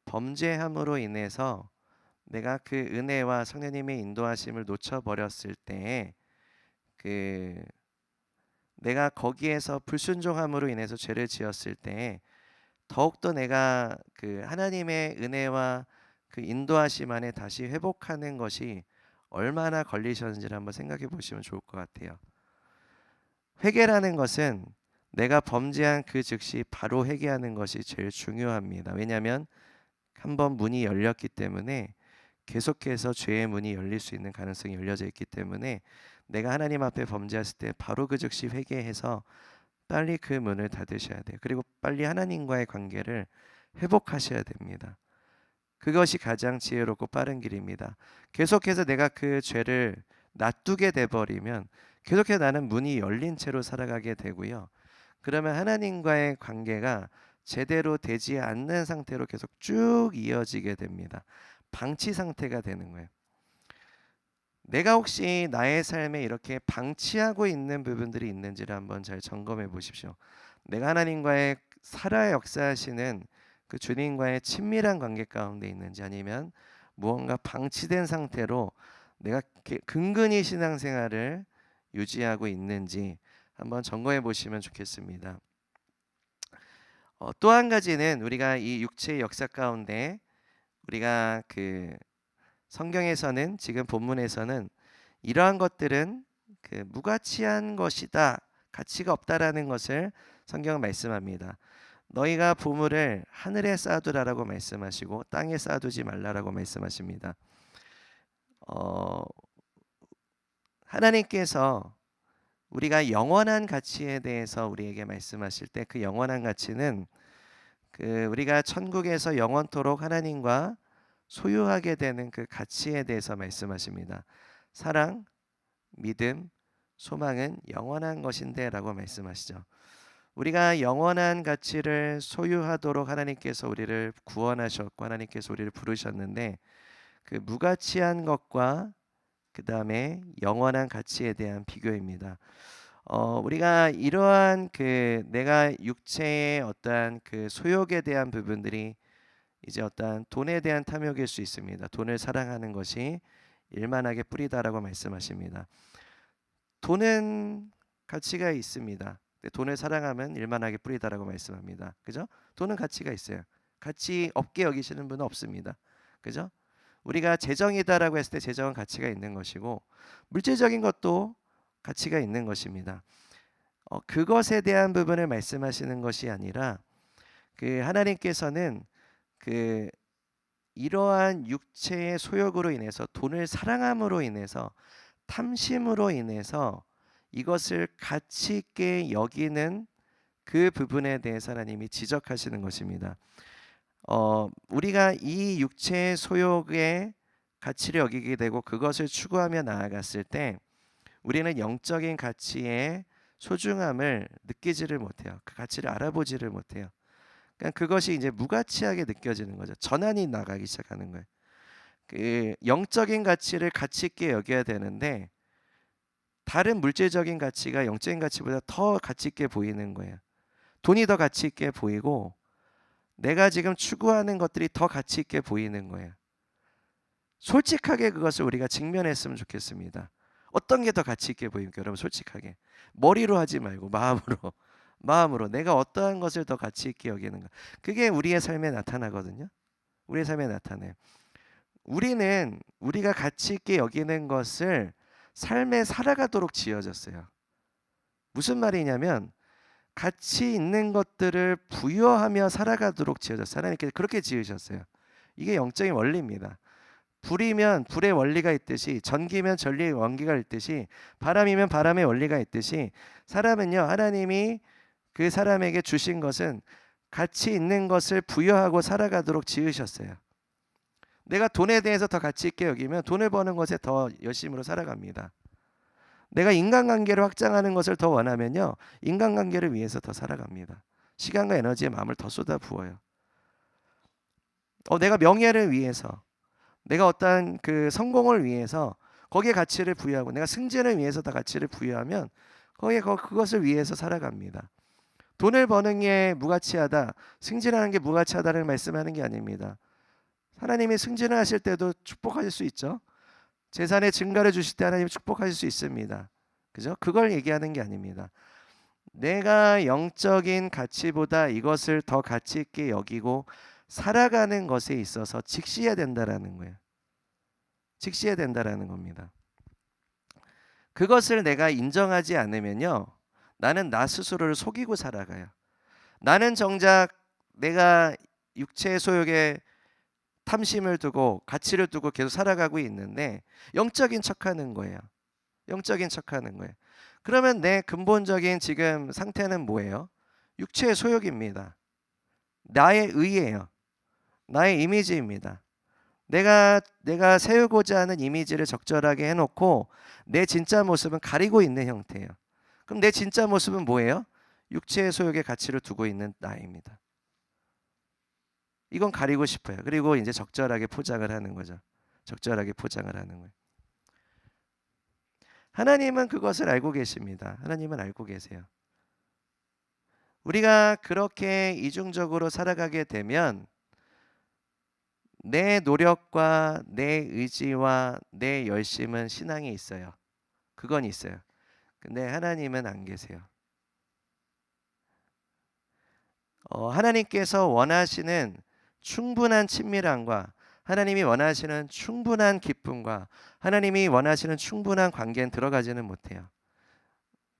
범죄함으로 인해서 내가 그 은혜와 성령님의 인도하심을 놓쳐버렸을 때 그 내가 거기에서 불순종함으로 인해서 죄를 지었을 때 더욱더 내가 그 하나님의 은혜와 그 인도하심 안에 다시 회복하는 것이 얼마나 걸리셨는지를 한번 생각해 보시면 좋을 것 같아요. 회개라는 것은 내가 범죄한 그 즉시 바로 회개하는 것이 제일 중요합니다. 왜냐하면 한번 문이 열렸기 때문에 계속해서 죄의 문이 열릴 수 있는 가능성이 열려져 있기 때문에 내가 하나님 앞에 범죄했을 때 바로 그 즉시 회개해서 빨리 그 문을 닫으셔야 돼요. 그리고 빨리 하나님과의 관계를 회복하셔야 됩니다. 그것이 가장 지혜롭고 빠른 길입니다. 계속해서 내가 그 죄를 놔두게 돼버리면 계속해서 나는 문이 열린 채로 살아가게 되고요. 그러면 하나님과의 관계가 제대로 되지 않는 상태로 계속 쭉 이어지게 됩니다. 방치 상태가 되는 거예요. 내가 혹시 나의 삶에 이렇게 방치하고 있는 부분들이 있는지를 한번 잘 점검해 보십시오. 내가 하나님과의 살아 역사하시는 그 주님과의 친밀한 관계 가운데 있는지 아니면 무언가 방치된 상태로 내가 근근히 신앙생활을 유지하고 있는지 한번 점검해 보시면 좋겠습니다. 또 한 가지는 우리가 이 육체의 역사 가운데 우리가 그 성경에서는 지금 본문에서는 이러한 것들은 그 무가치한 것이다, 가치가 없다라는 것을 성경은 말씀합니다. 너희가 보물을 하늘에 쌓아두라라고 말씀하시고 땅에 쌓아두지 말라라고 말씀하십니다. 하나님께서 우리가 영원한 가치에 대해서 우리에게 말씀하실 때 그 영원한 가치는 그 우리가 천국에서 영원토록 하나님과 소유하게 되는 그 가치에 대해서 말씀하십니다. 사랑, 믿음, 소망은 영원한 것인데라고 말씀하시죠. 우리가 영원한 가치를 소유하도록 하나님께서 우리를 구원하셨고 하나님께서 우리를 부르셨는데 그 무가치한 것과 그 다음에 영원한 가치에 대한 비교입니다. 우리가 이러한 그 내가 육체의 어떠한 그 소욕에 대한 부분들이 이제 어떠한 돈에 대한 탐욕일 수 있습니다. 돈을 사랑하는 것이 일만하게 뿌리다라고 말씀하십니다. 돈은 가치가 있습니다. 돈을 사랑하면 일만하게 뿌리다라고 말씀합니다. 그죠? 돈은 가치가 있어요. 가치 없게 여기시는 분은 없습니다. 그죠? 우리가 재정이다라고 했을 때 재정은 가치가 있는 것이고 물질적인 것도 가치가 있는 것입니다. 그것에 대한 부분을 말씀하시는 것이 아니라 그 하나님께서는 그 이러한 육체의 소욕으로 인해서 돈을 사랑함으로 인해서 탐심으로 인해서 이것을 가치 있게 여기는 그 부분에 대해서 하나님이 지적하시는 것입니다. 우리가 이 육체의 소욕의 가치를 여기게 되고 그것을 추구하며 나아갔을 때 우리는 영적인 가치의 소중함을 느끼지를 못해요. 그 가치를 알아보지를 못해요. 그러니까 그것이 이제 무가치하게 느껴지는 거죠. 전환이 나가기 시작하는 거예요. 그 영적인 가치를 가치 있게 여겨야 되는데 다른 물질적인 가치가 영적인 가치보다 더 가치 있게 보이는 거예요. 돈이 더 가치 있게 보이고 내가 지금 추구하는 것들이 더 가치 있게 보이는 거예요. 솔직하게 그것을 우리가 직면했으면 좋겠습니다. 어떤 게 더 가치 있게 보입니까? 여러분 솔직하게. 머리로 하지 말고 마음으로. 마음으로 내가 어떠한 것을 더 가치 있게 여기는가. 그게 우리의 삶에 나타나거든요. 우리의 삶에 나타나요. 우리는 우리가 가치 있게 여기는 것을 삶에 살아가도록 지어졌어요. 무슨 말이냐면 가치 있는 것들을 부여하며 살아가도록 지어졌어요. 하나님께서 그렇게 지으셨어요. 이게 영적인 원리입니다. 불이면 불의 원리가 있듯이, 전기면 전리의 원리가 있듯이, 바람이면 바람의 원리가 있듯이, 사람은요, 하나님이 그 사람에게 주신 것은 가치 있는 것을 부여하고 살아가도록 지으셨어요. 내가 돈에 대해서 더 가치 있게 여기면 돈을 버는 것에 더 열심으로 살아갑니다. 내가 인간관계를 확장하는 것을 더 원하면요, 인간관계를 위해서 더 살아갑니다. 시간과 에너지에 마음을 더 쏟아부어요. 내가 명예를 위해서, 내가 어떠한 그 성공을 위해서 거기에 가치를 부여하고, 내가 승진을 위해서 다 가치를 부여하면 거기에 그것을 위해서 살아갑니다. 돈을 버는 게 무가치하다, 승진하는 게 무가치하다를 말씀하는 게 아닙니다. 하나님이 승진을 하실 때도 축복하실 수 있죠. 재산의 증가를 주실 때 하나님 축복하실 수 있습니다. 그죠? 그걸 얘기하는 게 아닙니다. 내가 영적인 가치보다 이것을 더 가치 있게 여기고 살아가는 것에 있어서 직시해야 된다라는 거예요. 직시해야 된다라는 겁니다. 그것을 내가 인정하지 않으면요, 나는 나 스스로를 속이고 살아가요. 나는 정작 내가 육체의 소욕에 탐심을 두고 가치를 두고 계속 살아가고 있는데 영적인 척하는 거예요. 영적인 척하는 거예요. 그러면 내 근본적인 지금 상태는 뭐예요? 육체의 소욕입니다. 나의 의예요. 나의 이미지입니다. 내가 세우고자 하는 이미지를 적절하게 해놓고 내 진짜 모습은 가리고 있는 형태예요. 그럼 내 진짜 모습은 뭐예요? 육체의 소욕의 가치를 두고 있는 나입니다. 이건 가리고 싶어요. 그리고 이제 적절하게 포장을 하는 거죠. 적절하게 포장을 하는 거예요. 하나님은 그것을 알고 계십니다. 하나님은 알고 계세요. 우리가 그렇게 이중적으로 살아가게 되면 내 노력과 내 의지와 내 열심은 신앙에 있어요. 그건 있어요. 근데 하나님은 안 계세요. 하나님께서 원하시는 충분한 친밀함과 하나님이 원하시는 충분한 기쁨과 하나님이 원하시는 충분한 관계는 들어가지는 못해요.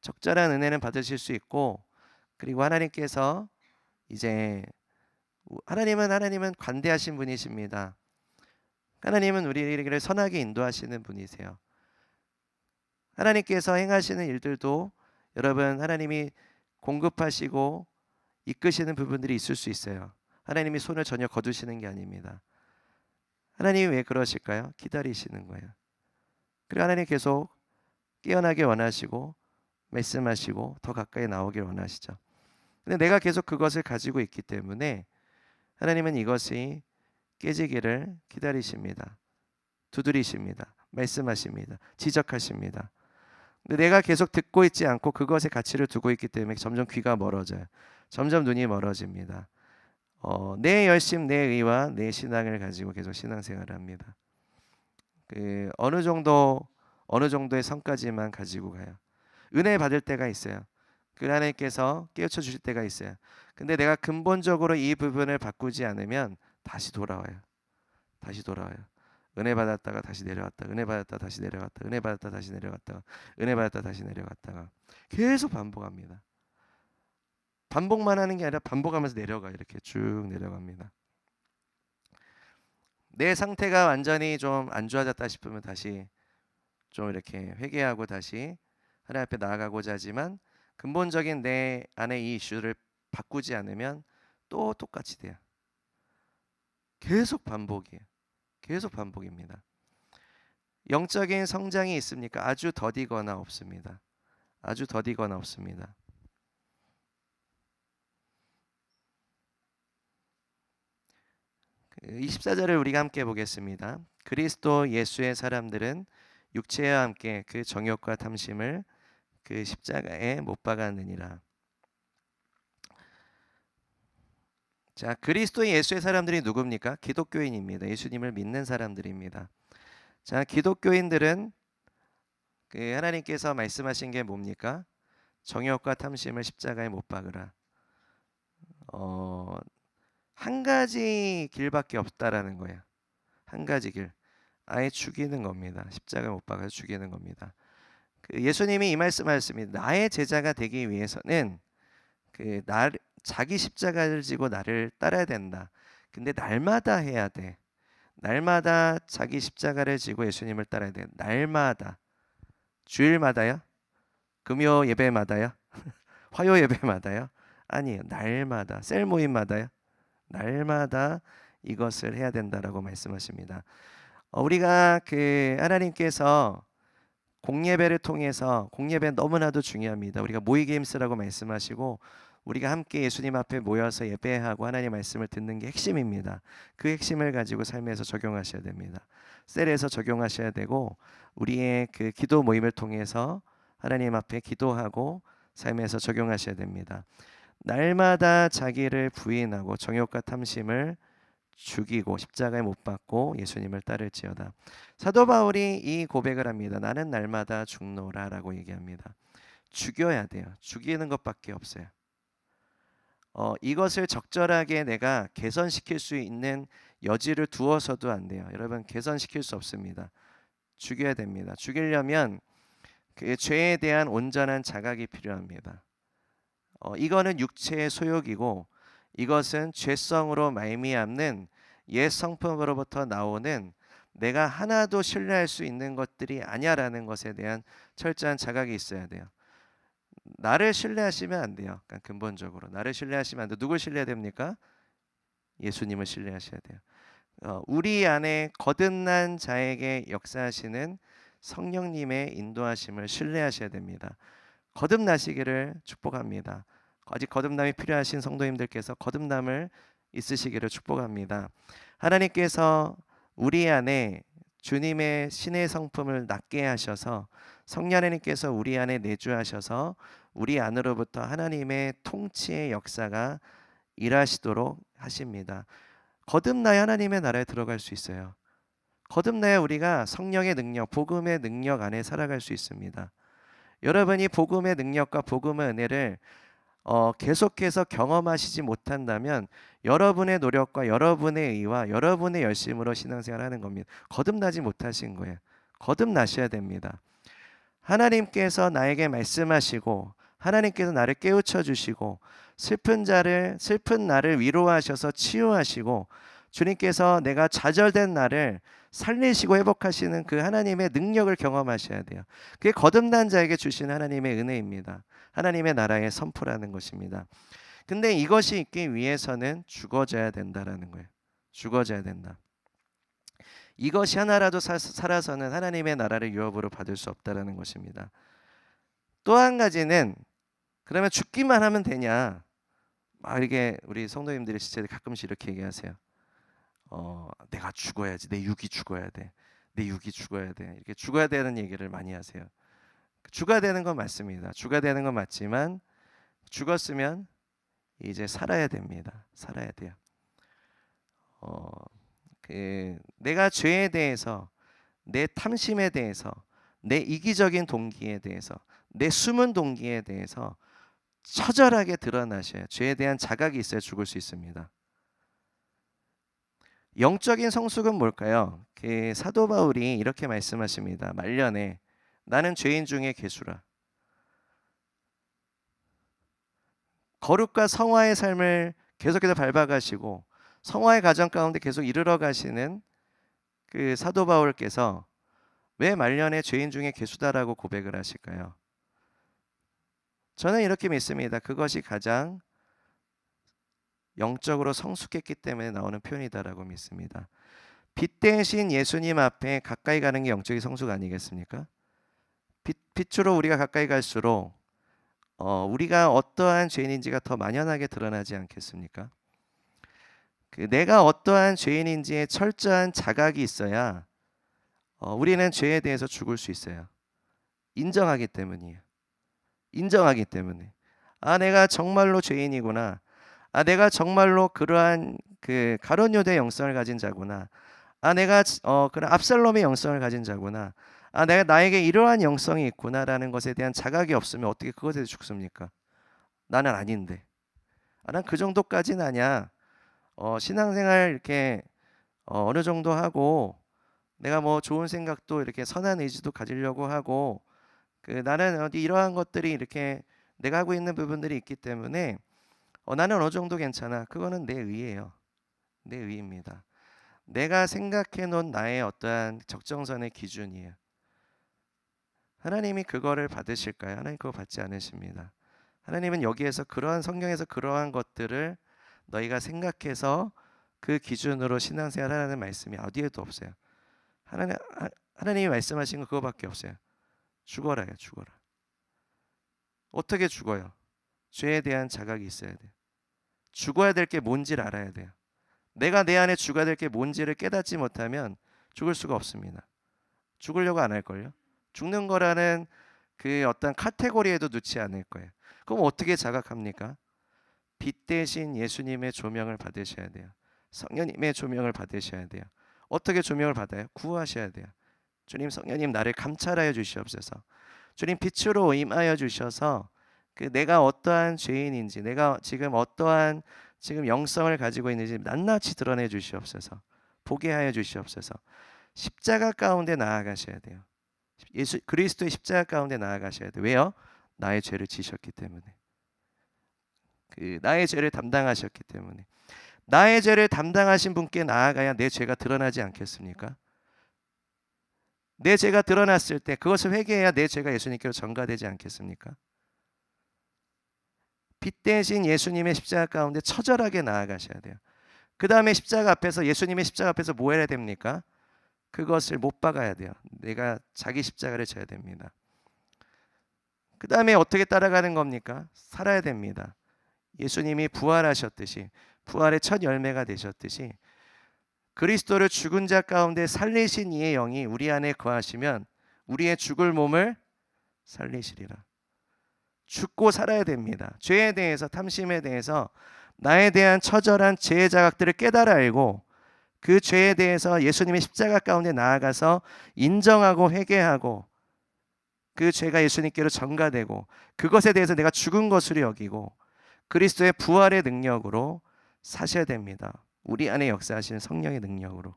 적절한 은혜는 받으실 수 있고, 그리고 하나님께서 이제 하나님은 관대하신 분이십니다. 하나님은 우리를 선하게 인도하시는 분이세요. 하나님께서 행하시는 일들도 여러분 하나님이 공급하시고 이끄시는 부분들이 있을 수 있어요. 하나님이 손을 전혀 거두시는 게 아닙니다. 하나님이 왜 그러실까요? 기다리시는 거예요. 그리고 하나님 계속 깨어나게 원하시고 말씀하시고 더 가까이 나오길 원하시죠. 근데 내가 계속 그것을 가지고 있기 때문에 하나님은 이것이 깨지기를 기다리십니다. 두드리십니다. 말씀하십니다. 지적하십니다. 근데 내가 계속 듣고 있지 않고 그것에 가치를 두고 있기 때문에 점점 귀가 멀어져요. 점점 눈이 멀어집니다. 내 열심, 내 의와 내 신앙을 가지고 계속 신앙생활을 합니다. 어느 정도의 성까지만 가지고 가요. 은혜 받을 때가 있어요. 그 하나님께서 깨우쳐 주실 때가 있어요. 근데 내가 근본적으로 이 부분을 바꾸지 않으면 다시 돌아와요. 다시 돌아와요. 은혜 받았다가 다시 내려왔다. 은혜 받았다 다시 내려갔다. 은혜 받았다 다시 내려갔다가 은혜 받았다 다시 내려갔다가 계속 반복합니다. 반복만 하는 게 아니라 반복하면서 내려가 이렇게 쭉 내려갑니다. 내 상태가 완전히 좀 안 좋아졌다 싶으면 다시 좀 이렇게 회개하고 다시 하나님 앞에 나아가고자 하지만 근본적인 내 안에 이 이슈를 바꾸지 않으면 또 똑같이 돼요. 계속 반복이에요. 계속 반복입니다. 영적인 성장이 있습니까? 아주 더디거나 없습니다. 아주 더디거나 없습니다. 24절을 우리가 함께 보겠습니다. 그리스도 예수의 사람들은 육체와 함께 그 정욕과 탐심을 그 십자가에 못 박았느니라. 자, 그리스도 예수의 사람들이 누굽니까? 기독교인입니다. 예수님을 믿는 사람들입니다. 자, 기독교인들은 하나님께서 말씀하신 게 뭡니까? 정욕과 탐심을 십자가에 못 박으라. 한 가지 길밖에 없다라는 거예요. 한 가지 길. 아예 죽이는 겁니다. 십자가에 못 박아서 죽이는 겁니다. 예수님이 이 말씀하셨습니다. 나의 제자가 되기 위해서는 자기 십자가를 지고 나를 따라야 된다. 근데 날마다 해야 돼. 날마다 자기 십자가를 지고 예수님을 따라야 돼. 날마다. 주일마다요? 금요 예배마다요? 화요 예배마다요? 아니에요. 날마다. 셀 모임마다요? 날마다 이것을 해야 된다라고 말씀하십니다. 우리가 하나님께서 공예배를 통해서 공예배 너무나도 중요합니다. 우리가 모이게임스라고 말씀하시고 우리가 함께 예수님 앞에 모여서 예배하고 하나님 말씀을 듣는 게 핵심입니다. 그 핵심을 가지고 삶에서 적용하셔야 됩니다. 셀에서 적용하셔야 되고 우리의 기도 모임을 통해서 하나님 앞에 기도하고 삶에서 적용하셔야 됩니다. 날마다 자기를 부인하고 정욕과 탐심을 죽이고 십자가에 못 박고 예수님을 따를지어다. 사도 바울이 이 고백을 합니다. 나는 날마다 죽노라라고 얘기합니다. 죽여야 돼요. 죽이는 것밖에 없어요. 이것을 적절하게 내가 개선시킬 수 있는 여지를 두어서도 안 돼요. 여러분, 개선시킬 수 없습니다. 죽여야 됩니다. 죽이려면 그 죄에 대한 온전한 자각이 필요합니다. 이거는 육체의 소욕이고 이것은 죄성으로 말미암는 옛 성품으로부터 나오는 내가 하나도 신뢰할 수 있는 것들이 아니야라는 것에 대한 철저한 자각이 있어야 돼요. 나를 신뢰하시면 안 돼요. 그러니까 근본적으로 나를 신뢰하시면 안 돼요. 누굴 신뢰해야 됩니까? 예수님을 신뢰하셔야 돼요. 우리 안에 거듭난 자에게 역사하시는 성령님의 인도하심을 신뢰하셔야 됩니다. 거듭나시기를 축복합니다. 아직 거듭남이 필요하신 성도님들께서 거듭남을 있으시기를 축복합니다. 하나님께서 우리 안에 주님의 신의 성품을 낳게 하셔서 성령 하나님께서 우리 안에 내주하셔서 우리 안으로부터 하나님의 통치의 역사가 일하시도록 하십니다. 거듭나야 하나님의 나라에 들어갈 수 있어요. 거듭나야 우리가 성령의 능력, 복음의 능력 안에 살아갈 수 있습니다. 여러분이 복음의 능력과 복음의 은혜를 계속해서 경험하시지 못한다면 여러분의 노력과 여러분의 의와 여러분의 열심으로 신앙생활하는 겁니다. 거듭나지 못하신 거예요. 거듭나셔야 됩니다. 하나님께서 나에게 말씀하시고 하나님께서 나를 깨우쳐 주시고 슬픈 나를 위로하셔서 치유하시고 주님께서 내가 좌절된 나를 살리시고 회복하시는 그 하나님의 능력을 경험하셔야 돼요. 그게 거듭난 자에게 주신 하나님의 은혜입니다. 하나님의 나라의 선포라는 것입니다. 근데 이것이 있기 위해서는 죽어져야 된다라는 거예요. 죽어져야 된다. 이것이 하나라도 살아서는 하나님의 나라를 유업으로 받을 수 없다라는 것입니다. 또 한 가지는 그러면 죽기만 하면 되냐? 막 이게 우리 성도님들이 진짜 가끔씩 이렇게 얘기하세요. 내가 죽어야지. 내 육이 죽어야 돼. 내 육이 죽어야 돼. 이렇게 죽어야 되는 얘기를 많이 하세요. 죽어야 되는 건 맞습니다. 죽어야 되는 건 맞지만 죽었으면 이제 살아야 됩니다. 살아야 돼요. 내가 죄에 대해서, 내 탐심에 대해서, 내 이기적인 동기에 대해서, 내 숨은 동기에 대해서 처절하게 드러나셔야 죄에 대한 자각이 있어야 죽을 수 있습니다. 영적인 성숙은 뭘까요? 사도 바울이 이렇게 말씀하십니다. 말년에 나는 죄인 중에 괴수라. 거룩과 성화의 삶을 계속해서 밟아가시고 성화의 과정 가운데 계속 이르러 가시는 그 사도 바울께서 왜 말년에 죄인 중에 괴수다라고 고백을 하실까요? 저는 이렇게 믿습니다. 그것이 가장 영적으로 성숙했기 때문에 나오는 표현이다라고 믿습니다. 빛 대신 예수님 앞에 가까이 가는 게 영적인 성숙 아니겠습니까? 빛으로 우리가 가까이 갈수록 우리가 어떠한 죄인인지가 더 만연하게 드러나지 않겠습니까? 내가 어떠한 죄인인지에 철저한 자각이 있어야 우리는 죄에 대해서 죽을 수 있어요. 인정하기 때문이에요. 인정하기 때문에 내가 정말로 죄인이구나. 내가 정말로 그러한 그 가룟 유다의 영성을 가진 자구나. 내가 그런 압살롬의 영성을 가진 자구나. 내가 나에게 이러한 영성이 있구나라는 것에 대한 자각이 없으면 어떻게 그것에 대해 죽습니까? 나는 아닌데. 난 그 정도까지는 아니야. 신앙생활 이렇게 어느 정도 하고 내가 뭐 좋은 생각도 이렇게 선한 의지도 가지려고 하고 나는 어디 이러한 것들이 이렇게 내가 하고 있는 부분들이 있기 때문에 나는 어느 정도 괜찮아. 그거는 내 의예요. 내 의입니다. 내가 생각해 놓은 나의 어떠한 적정선의 기준이에요. 하나님이 그거를 받으실까요? 하나님 그거 받지 않으십니다. 하나님은 여기에서 그러한 성경에서 그러한 것들을 너희가 생각해서 그 기준으로 신앙생활하라는 말씀이 어디에도 없어요. 하나님이 말씀하신 거 그거밖에 없어요. 죽어라요, 죽어라. 어떻게 죽어요? 죄에 대한 자각이 있어야 돼요. 죽어야 될 게 뭔지를 알아야 돼요. 내가 내 안에 죽어야 될 게 뭔지를 깨닫지 못하면 죽을 수가 없습니다. 죽으려고 안 할걸요? 죽는 거라는 그 어떤 카테고리에도 넣지 않을 거예요. 그럼 어떻게 자각합니까? 빛 대신 예수님의 조명을 받으셔야 돼요. 성령님의 조명을 받으셔야 돼요. 어떻게 조명을 받아요? 구하셔야 돼요. 주님, 성령님 나를 감찰하여 주시옵소서. 주님 빛으로 임하여 주셔서 내가 어떠한 죄인인지, 내가 지금 어떠한 지금 영성을 가지고 있는지 낱낱이 드러내 주시옵소서. 보게 하여 주시옵소서. 십자가 가운데 나아가셔야 돼요. 예수 그리스도의 십자가 가운데 나아가셔야 돼요. 왜요? 나의 죄를 지셨기 때문에. 나의 죄를 담당하셨기 때문에. 나의 죄를 담당하신 분께 나아가야 내 죄가 드러나지 않겠습니까? 내 죄가 드러났을 때 그것을 회개해야 내 죄가 예수님께로 전가되지 않겠습니까? 빛 대신 예수님의 십자가 가운데 처절하게 나아가셔야 돼요. 그 다음에 십자가 앞에서 예수님의 십자가 앞에서 뭐 해야 됩니까? 그것을 못 박아야 돼요. 내가 자기 십자가를 져야 됩니다. 그 다음에 어떻게 따라가는 겁니까? 살아야 됩니다. 예수님이 부활하셨듯이, 부활의 첫 열매가 되셨듯이 그리스도를 죽은 자 가운데 살리신 이의 영이 우리 안에 거하시면 우리의 죽을 몸을 살리시리라. 죽고 살아야 됩니다. 죄에 대해서, 탐심에 대해서 나에 대한 처절한 죄의 자각들을 깨달아 알고 그 죄에 대해서 예수님의 십자가 가운데 나아가서 인정하고 회개하고 그 죄가 예수님께로 전가되고 그것에 대해서 내가 죽은 것으로 여기고 그리스도의 부활의 능력으로 사셔야 됩니다. 우리 안에 역사하시는 성령의 능력으로.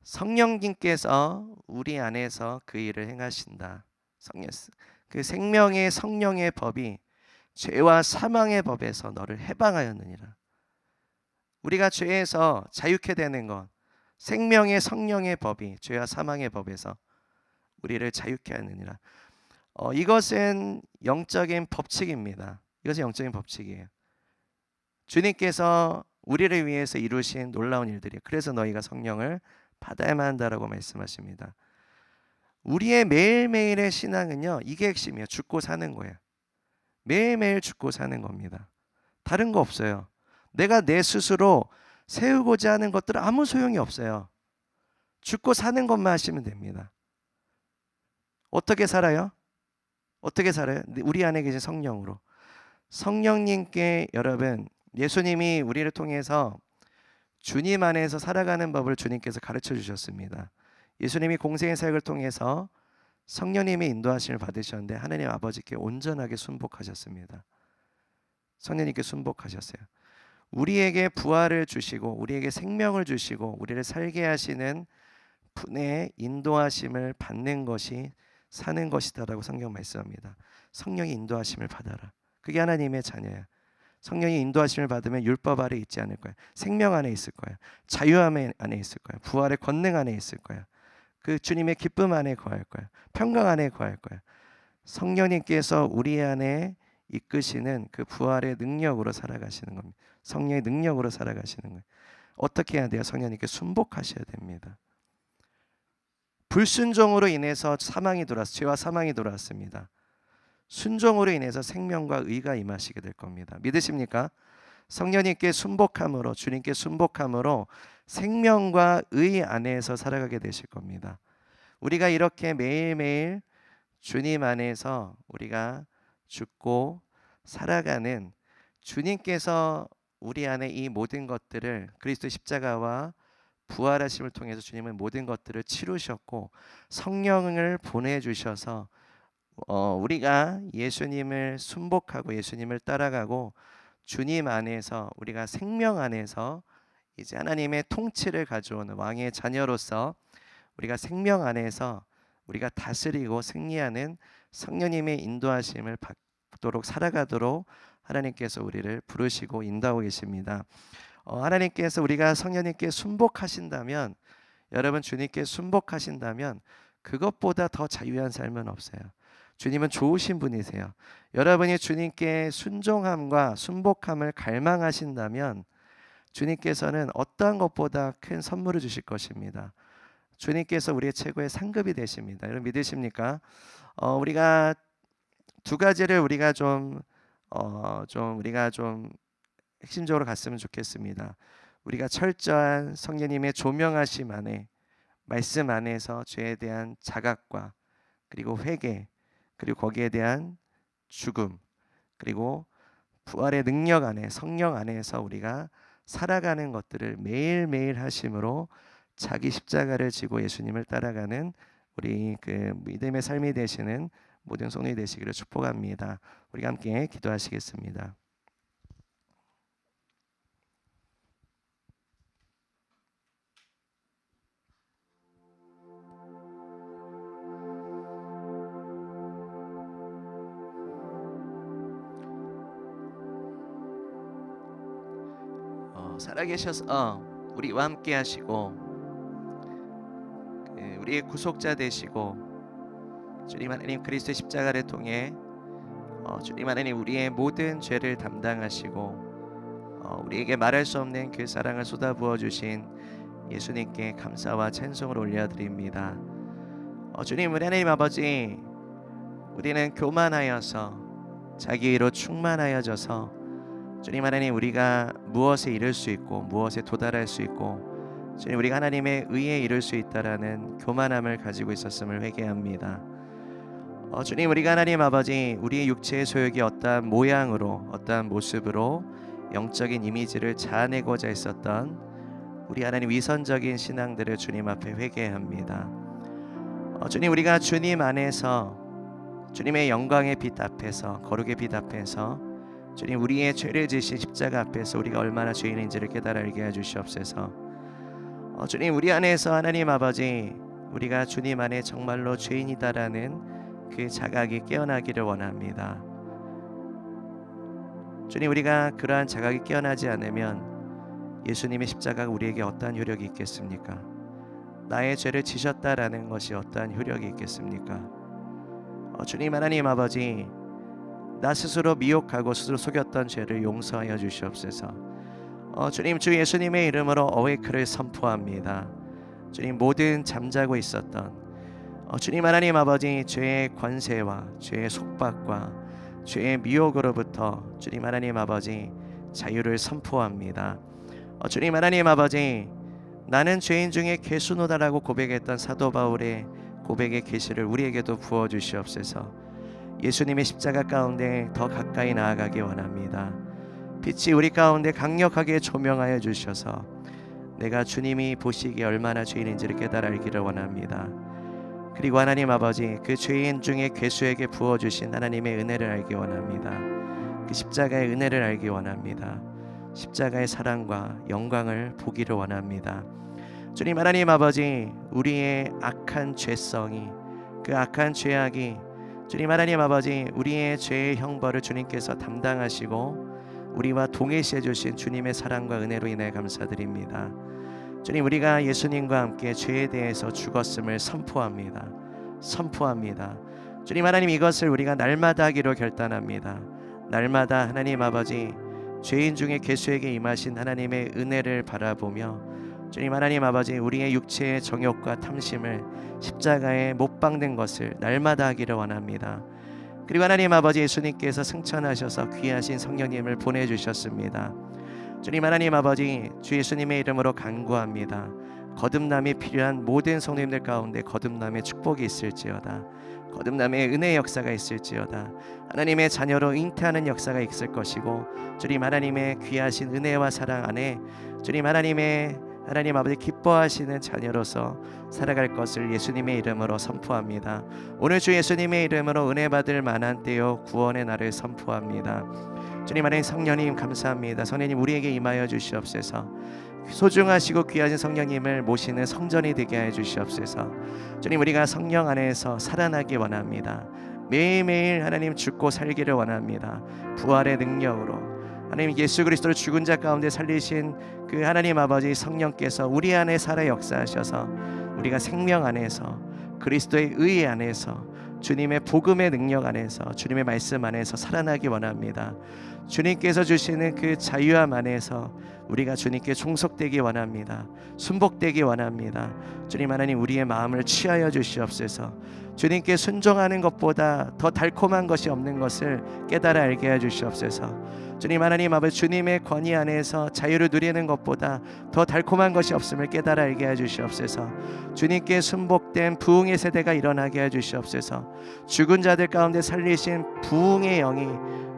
성령님께서 우리 안에서 그 일을 행하신다. 그 생명의 성령의 법이 죄와 사망의 법에서 너를 해방하였느니라. 우리가 죄에서 자유케 되는 것, 생명의 성령의 법이 죄와 사망의 법에서 우리를 자유케 하느니라. 이것은 영적인 법칙입니다. 이것은 영적인 법칙이에요. 주님께서 우리를 위해서 이루신 놀라운 일들이에요. 그래서 너희가 성령을 받아야만 한다라고 말씀하십니다. 우리의 매일매일의 신앙은요, 이게 핵심이에요. 죽고 사는 거예요. 매일매일 죽고 사는 겁니다. 다른 거 없어요. 내가 내 스스로 세우고자 하는 것들은 아무 소용이 없어요. 죽고 사는 것만 하시면 됩니다. 어떻게 살아요? 어떻게 살아요? 우리 안에 계신 성령으로. 성령님께 여러분, 예수님이 우리를 통해서 주님 안에서 살아가는 법을 주님께서 가르쳐 주셨습니다. 예수님이 공생의 사역을 통해서 성령님의 인도하심을 받으셨는데 하나님 아버지께 온전하게 순복하셨습니다. 성령님께 순복하셨어요. 우리에게 부활을 주시고 우리에게 생명을 주시고 우리를 살게 하시는 분의 인도하심을 받는 것이 사는 것이다라고 성경 말씀합니다. 성령의 인도하심을 받아라. 그게 하나님의 자녀야. 성령이 인도하심을 받으면 율법 아래 있지 않을 거야. 생명 안에 있을 거야. 자유 안에 있을 거야. 부활의 권능 안에 있을 거야. 그 주님의 기쁨 안에 거할 거야. 평강 안에 거할 거야. 성령님께서 우리 안에 이끄시는 그 부활의 능력으로 살아가시는 겁니다. 성령의 능력으로 살아가시는 거예요. 어떻게 해야 돼요? 성령님께 순복하셔야 됩니다. 불순종으로 인해서 사망이 들어왔어요. 죄와 사망이 들어왔습니다. 순종으로 인해서 생명과 의가 임하시게 될 겁니다. 믿으십니까? 성령님께 순복함으로, 주님께 순복함으로 생명과 의 안에서 살아가게 되실 겁니다. 우리가 이렇게 매일매일 주님 안에서 우리가 죽고 살아가는 주님께서 우리 안에 이 모든 것들을 그리스도 십자가와 부활하심을 통해서 주님은 모든 것들을 치루셨고 성령을 보내주셔서 우리가 예수님을 순복하고 예수님을 따라가고 주님 안에서 우리가 생명 안에서 이제 하나님의 통치를 가져오는 왕의 자녀로서 우리가 생명 안에서 우리가 다스리고 승리하는 성령님의 인도하심을 받도록 살아가도록 하나님께서 우리를 부르시고 인도하고 계십니다. 하나님께서 우리가 성령님께 순복하신다면, 여러분 주님께 순복하신다면 그것보다 더 자유한 삶은 없어요. 주님은 좋으신 분이세요. 여러분이 주님께 순종함과 순복함을 갈망하신다면 주님께서는 어떠한 것보다 큰 선물을 주실 것입니다. 주님께서 우리의 최고의 상급이 되십니다. 여러분 믿으십니까? 우리가 두 가지를 우리가 좀 핵심적으로 갔으면 좋겠습니다. 우리가 철저한 성령님의 조명하심 안에 말씀 안에서 죄에 대한 자각과 그리고 회개 그리고 거기에 대한 죽음 그리고 부활의 능력 안에 성령 안에서 우리가 살아가는 것들을 매일매일 하심으로 자기 십자가를 지고 예수님을 따라가는 우리 그 믿음의 삶이 되시는 모든 성도이 되시기를 축복합니다. 우리가 함께 기도하시겠습니다. 살아계셔서 우리와 함께 하시고 우리의 구속자 되시고 주님 하나님 그리스도의 십자가를 통해 주님 하나님 우리의 모든 죄를 담당하시고 우리에게 말할 수 없는 그 사랑을 쏟아부어 주신 예수님께 감사와 찬송을 올려드립니다. 주님 우리 하나님 아버지, 우리는 교만하여서 자기로 충만하여져서 주님 하나님 우리가 무엇에 이를 수 있고 무엇에 도달할 수 있고 주님 우리가 하나님의 의에 이를 수 있다라는 교만함을 가지고 있었음을 회개합니다. 주님 우리가 하나님 아버지 우리의 육체의 소욕이 어떠한 모양으로 어떠한 모습으로 영적인 이미지를 자아내고자 했었던 우리 하나님 위선적인 신앙들을 주님 앞에 회개합니다. 주님 우리가 주님 안에서 주님의 영광의 빛 앞에서 거룩의 빛 앞에서 주님 우리의 죄를 지신 십자가 앞에서 우리가 얼마나 죄인인지를 깨달아 알게 해주시옵소서. 주님 우리 안에서 하나님 아버지 우리가 주님 안에 정말로 죄인이다라는 그 자각이 깨어나기를 원합니다. 주님 우리가 그러한 자각이 깨어나지 않으면 예수님의 십자가가 우리에게 어떠한 효력이 있겠습니까? 나의 죄를 지셨다라는 것이 어떠한 효력이 있겠습니까? 주님 하나님 아버지 나 스스로 미혹하고 스스로 속였던 죄를 용서하여 주시옵소서. 주님 주 예수님의 이름으로 어웨이크를 선포합니다. 주님 모든 잠자고 있었던 주님 하나님 아버지 죄의 권세와 죄의 속박과 죄의 미혹으로부터 주님 하나님 아버지 자유를 선포합니다. 주님 하나님 아버지 나는 죄인 중에 괴수노다라고 고백했던 사도 바울의 고백의 계시를 우리에게도 부어 주시옵소서. 예수님의 십자가 가운데 더 가까이 나아가기 원합니다. 빛이 우리 가운데 강력하게 조명하여 주셔서 내가 주님이 보시기에 얼마나 죄인인지를 깨달아 알기를 원합니다. 그리고 하나님 아버지 그 죄인 중에 괴수에게 부어주신 하나님의 은혜를 알기 원합니다. 그 십자가의 은혜를 알기 원합니다. 십자가의 사랑과 영광을 보기를 원합니다. 주님 하나님 아버지 우리의 악한 죄성이 그 악한 죄악이 주님 하나님 아버지 우리의 죄의 형벌을 주님께서 담당하시고 우리와 동행시해 주신 주님의 사랑과 은혜로 인해 감사드립니다. 주님 우리가 예수님과 함께 죄에 대해서 죽었음을 선포합니다. 주님 하나님 이것을 우리가 날마다 하기로 결단합니다. 날마다 하나님 아버지 죄인 중에 괴수에게 임하신 하나님의 은혜를 바라보며 주님 하나님 아버지 우리의 육체의 정욕과 탐심을 십자가에 못 박는 것을 날마다 하기를 원합니다. 그리고 하나님 아버지 예수님께서 승천하셔서 귀하신 성령님을 보내주셨습니다. 주님 하나님 아버지 주 예수님의 이름으로 간구합니다. 거듭남이 필요한 모든 성도님들 가운데 거듭남의 축복이 있을지어다. 거듭남의 은혜의 역사가 있을지어다. 하나님의 자녀로 잉태하는 역사가 있을 것이고, 주님 하나님의 귀하신 은혜와 사랑 안에 주님 하나님 아버지 기뻐하시는 자녀로서 살아갈 것을 예수님의 이름으로 선포합니다. 오늘 주 예수님의 이름으로 은혜 받을 만한 때요 구원의 날을 선포합니다. 주님 하나님, 성령님 감사합니다. 성령님 우리에게 임하여 주시옵소서. 소중하시고 귀하신 성령님을 모시는 성전이 되게 해 주시옵소서. 주님, 우리가 성령 안에서 살아나기 원합니다. 매일매일 하나님 죽고 살기를 원합니다. 부활의 능력으로 하나님 예수 그리스도를 죽은 자 가운데 살리신 그 하나님 아버지 성령께서 우리 안에 살아 역사하셔서 우리가 생명 안에서 그리스도의 의 안에서 주님의 복음의 능력 안에서 주님의 말씀 안에서 살아나기 원합니다. 주님께서 주시는 그 자유함 안에서 우리가 주님께 종속되기 원합니다. 순복되기 원합니다. 주님 하나님, 우리의 마음을 취하여 주시옵소서. 주님께 순종하는 것보다 더 달콤한 것이 없는 것을 깨달아 알게 해 주시옵소서. 주님 하나님 아버지, 주님의 권위 안에서 자유를 누리는 것보다 더 달콤한 것이 없음을 깨달아 알게 해 주시옵소서. 주님께 순복된 부흥의 세대가 일어나게 해 주시옵소서. 죽은 자들 가운데 살리신 부흥의 영이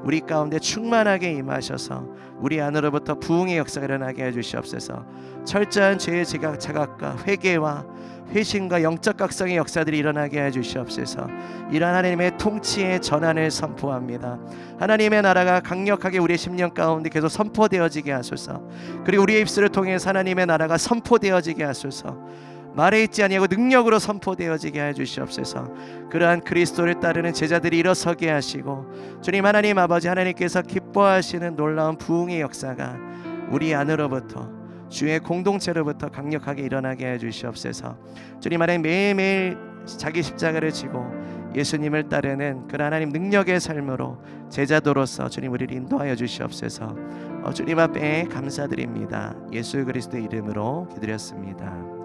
우리 가운데 충만하게 임하셔서 우리 안으로부터 부흥의 역사가 일어나게 해 주시옵소서. 철저한 죄의 자각과 회개와 회심과 영적 각성의 역사들이 일어나게 해 주시옵소서. 이러한 하나님의 통치의 전환을 선포합니다. 하나님의 나라가 강력하게 우리의 심령 가운데 계속 선포되어지게 하소서. 그리고 우리의 입술을 통해 하나님의 나라가 선포되어지게 하소서. 말에 있지 아니하고 능력으로 선포되어지게 해 주시옵소서. 그러한 그리스도를 따르는 제자들이 일어서게 하시고, 주님 하나님 아버지, 하나님께서 기뻐하시는 놀라운 부흥의 역사가 우리 안으로부터 주의 공동체로부터 강력하게 일어나게 해 주시옵소서. 주님 하나님, 매일매일 자기 십자가를 지고 예수님을 따르는 그 하나님 능력의 삶으로 제자도로서 주님 우리를 인도하여 주시옵소서. 주님 앞에 감사드립니다. 예수 그리스도의 이름으로 기도렸습니다.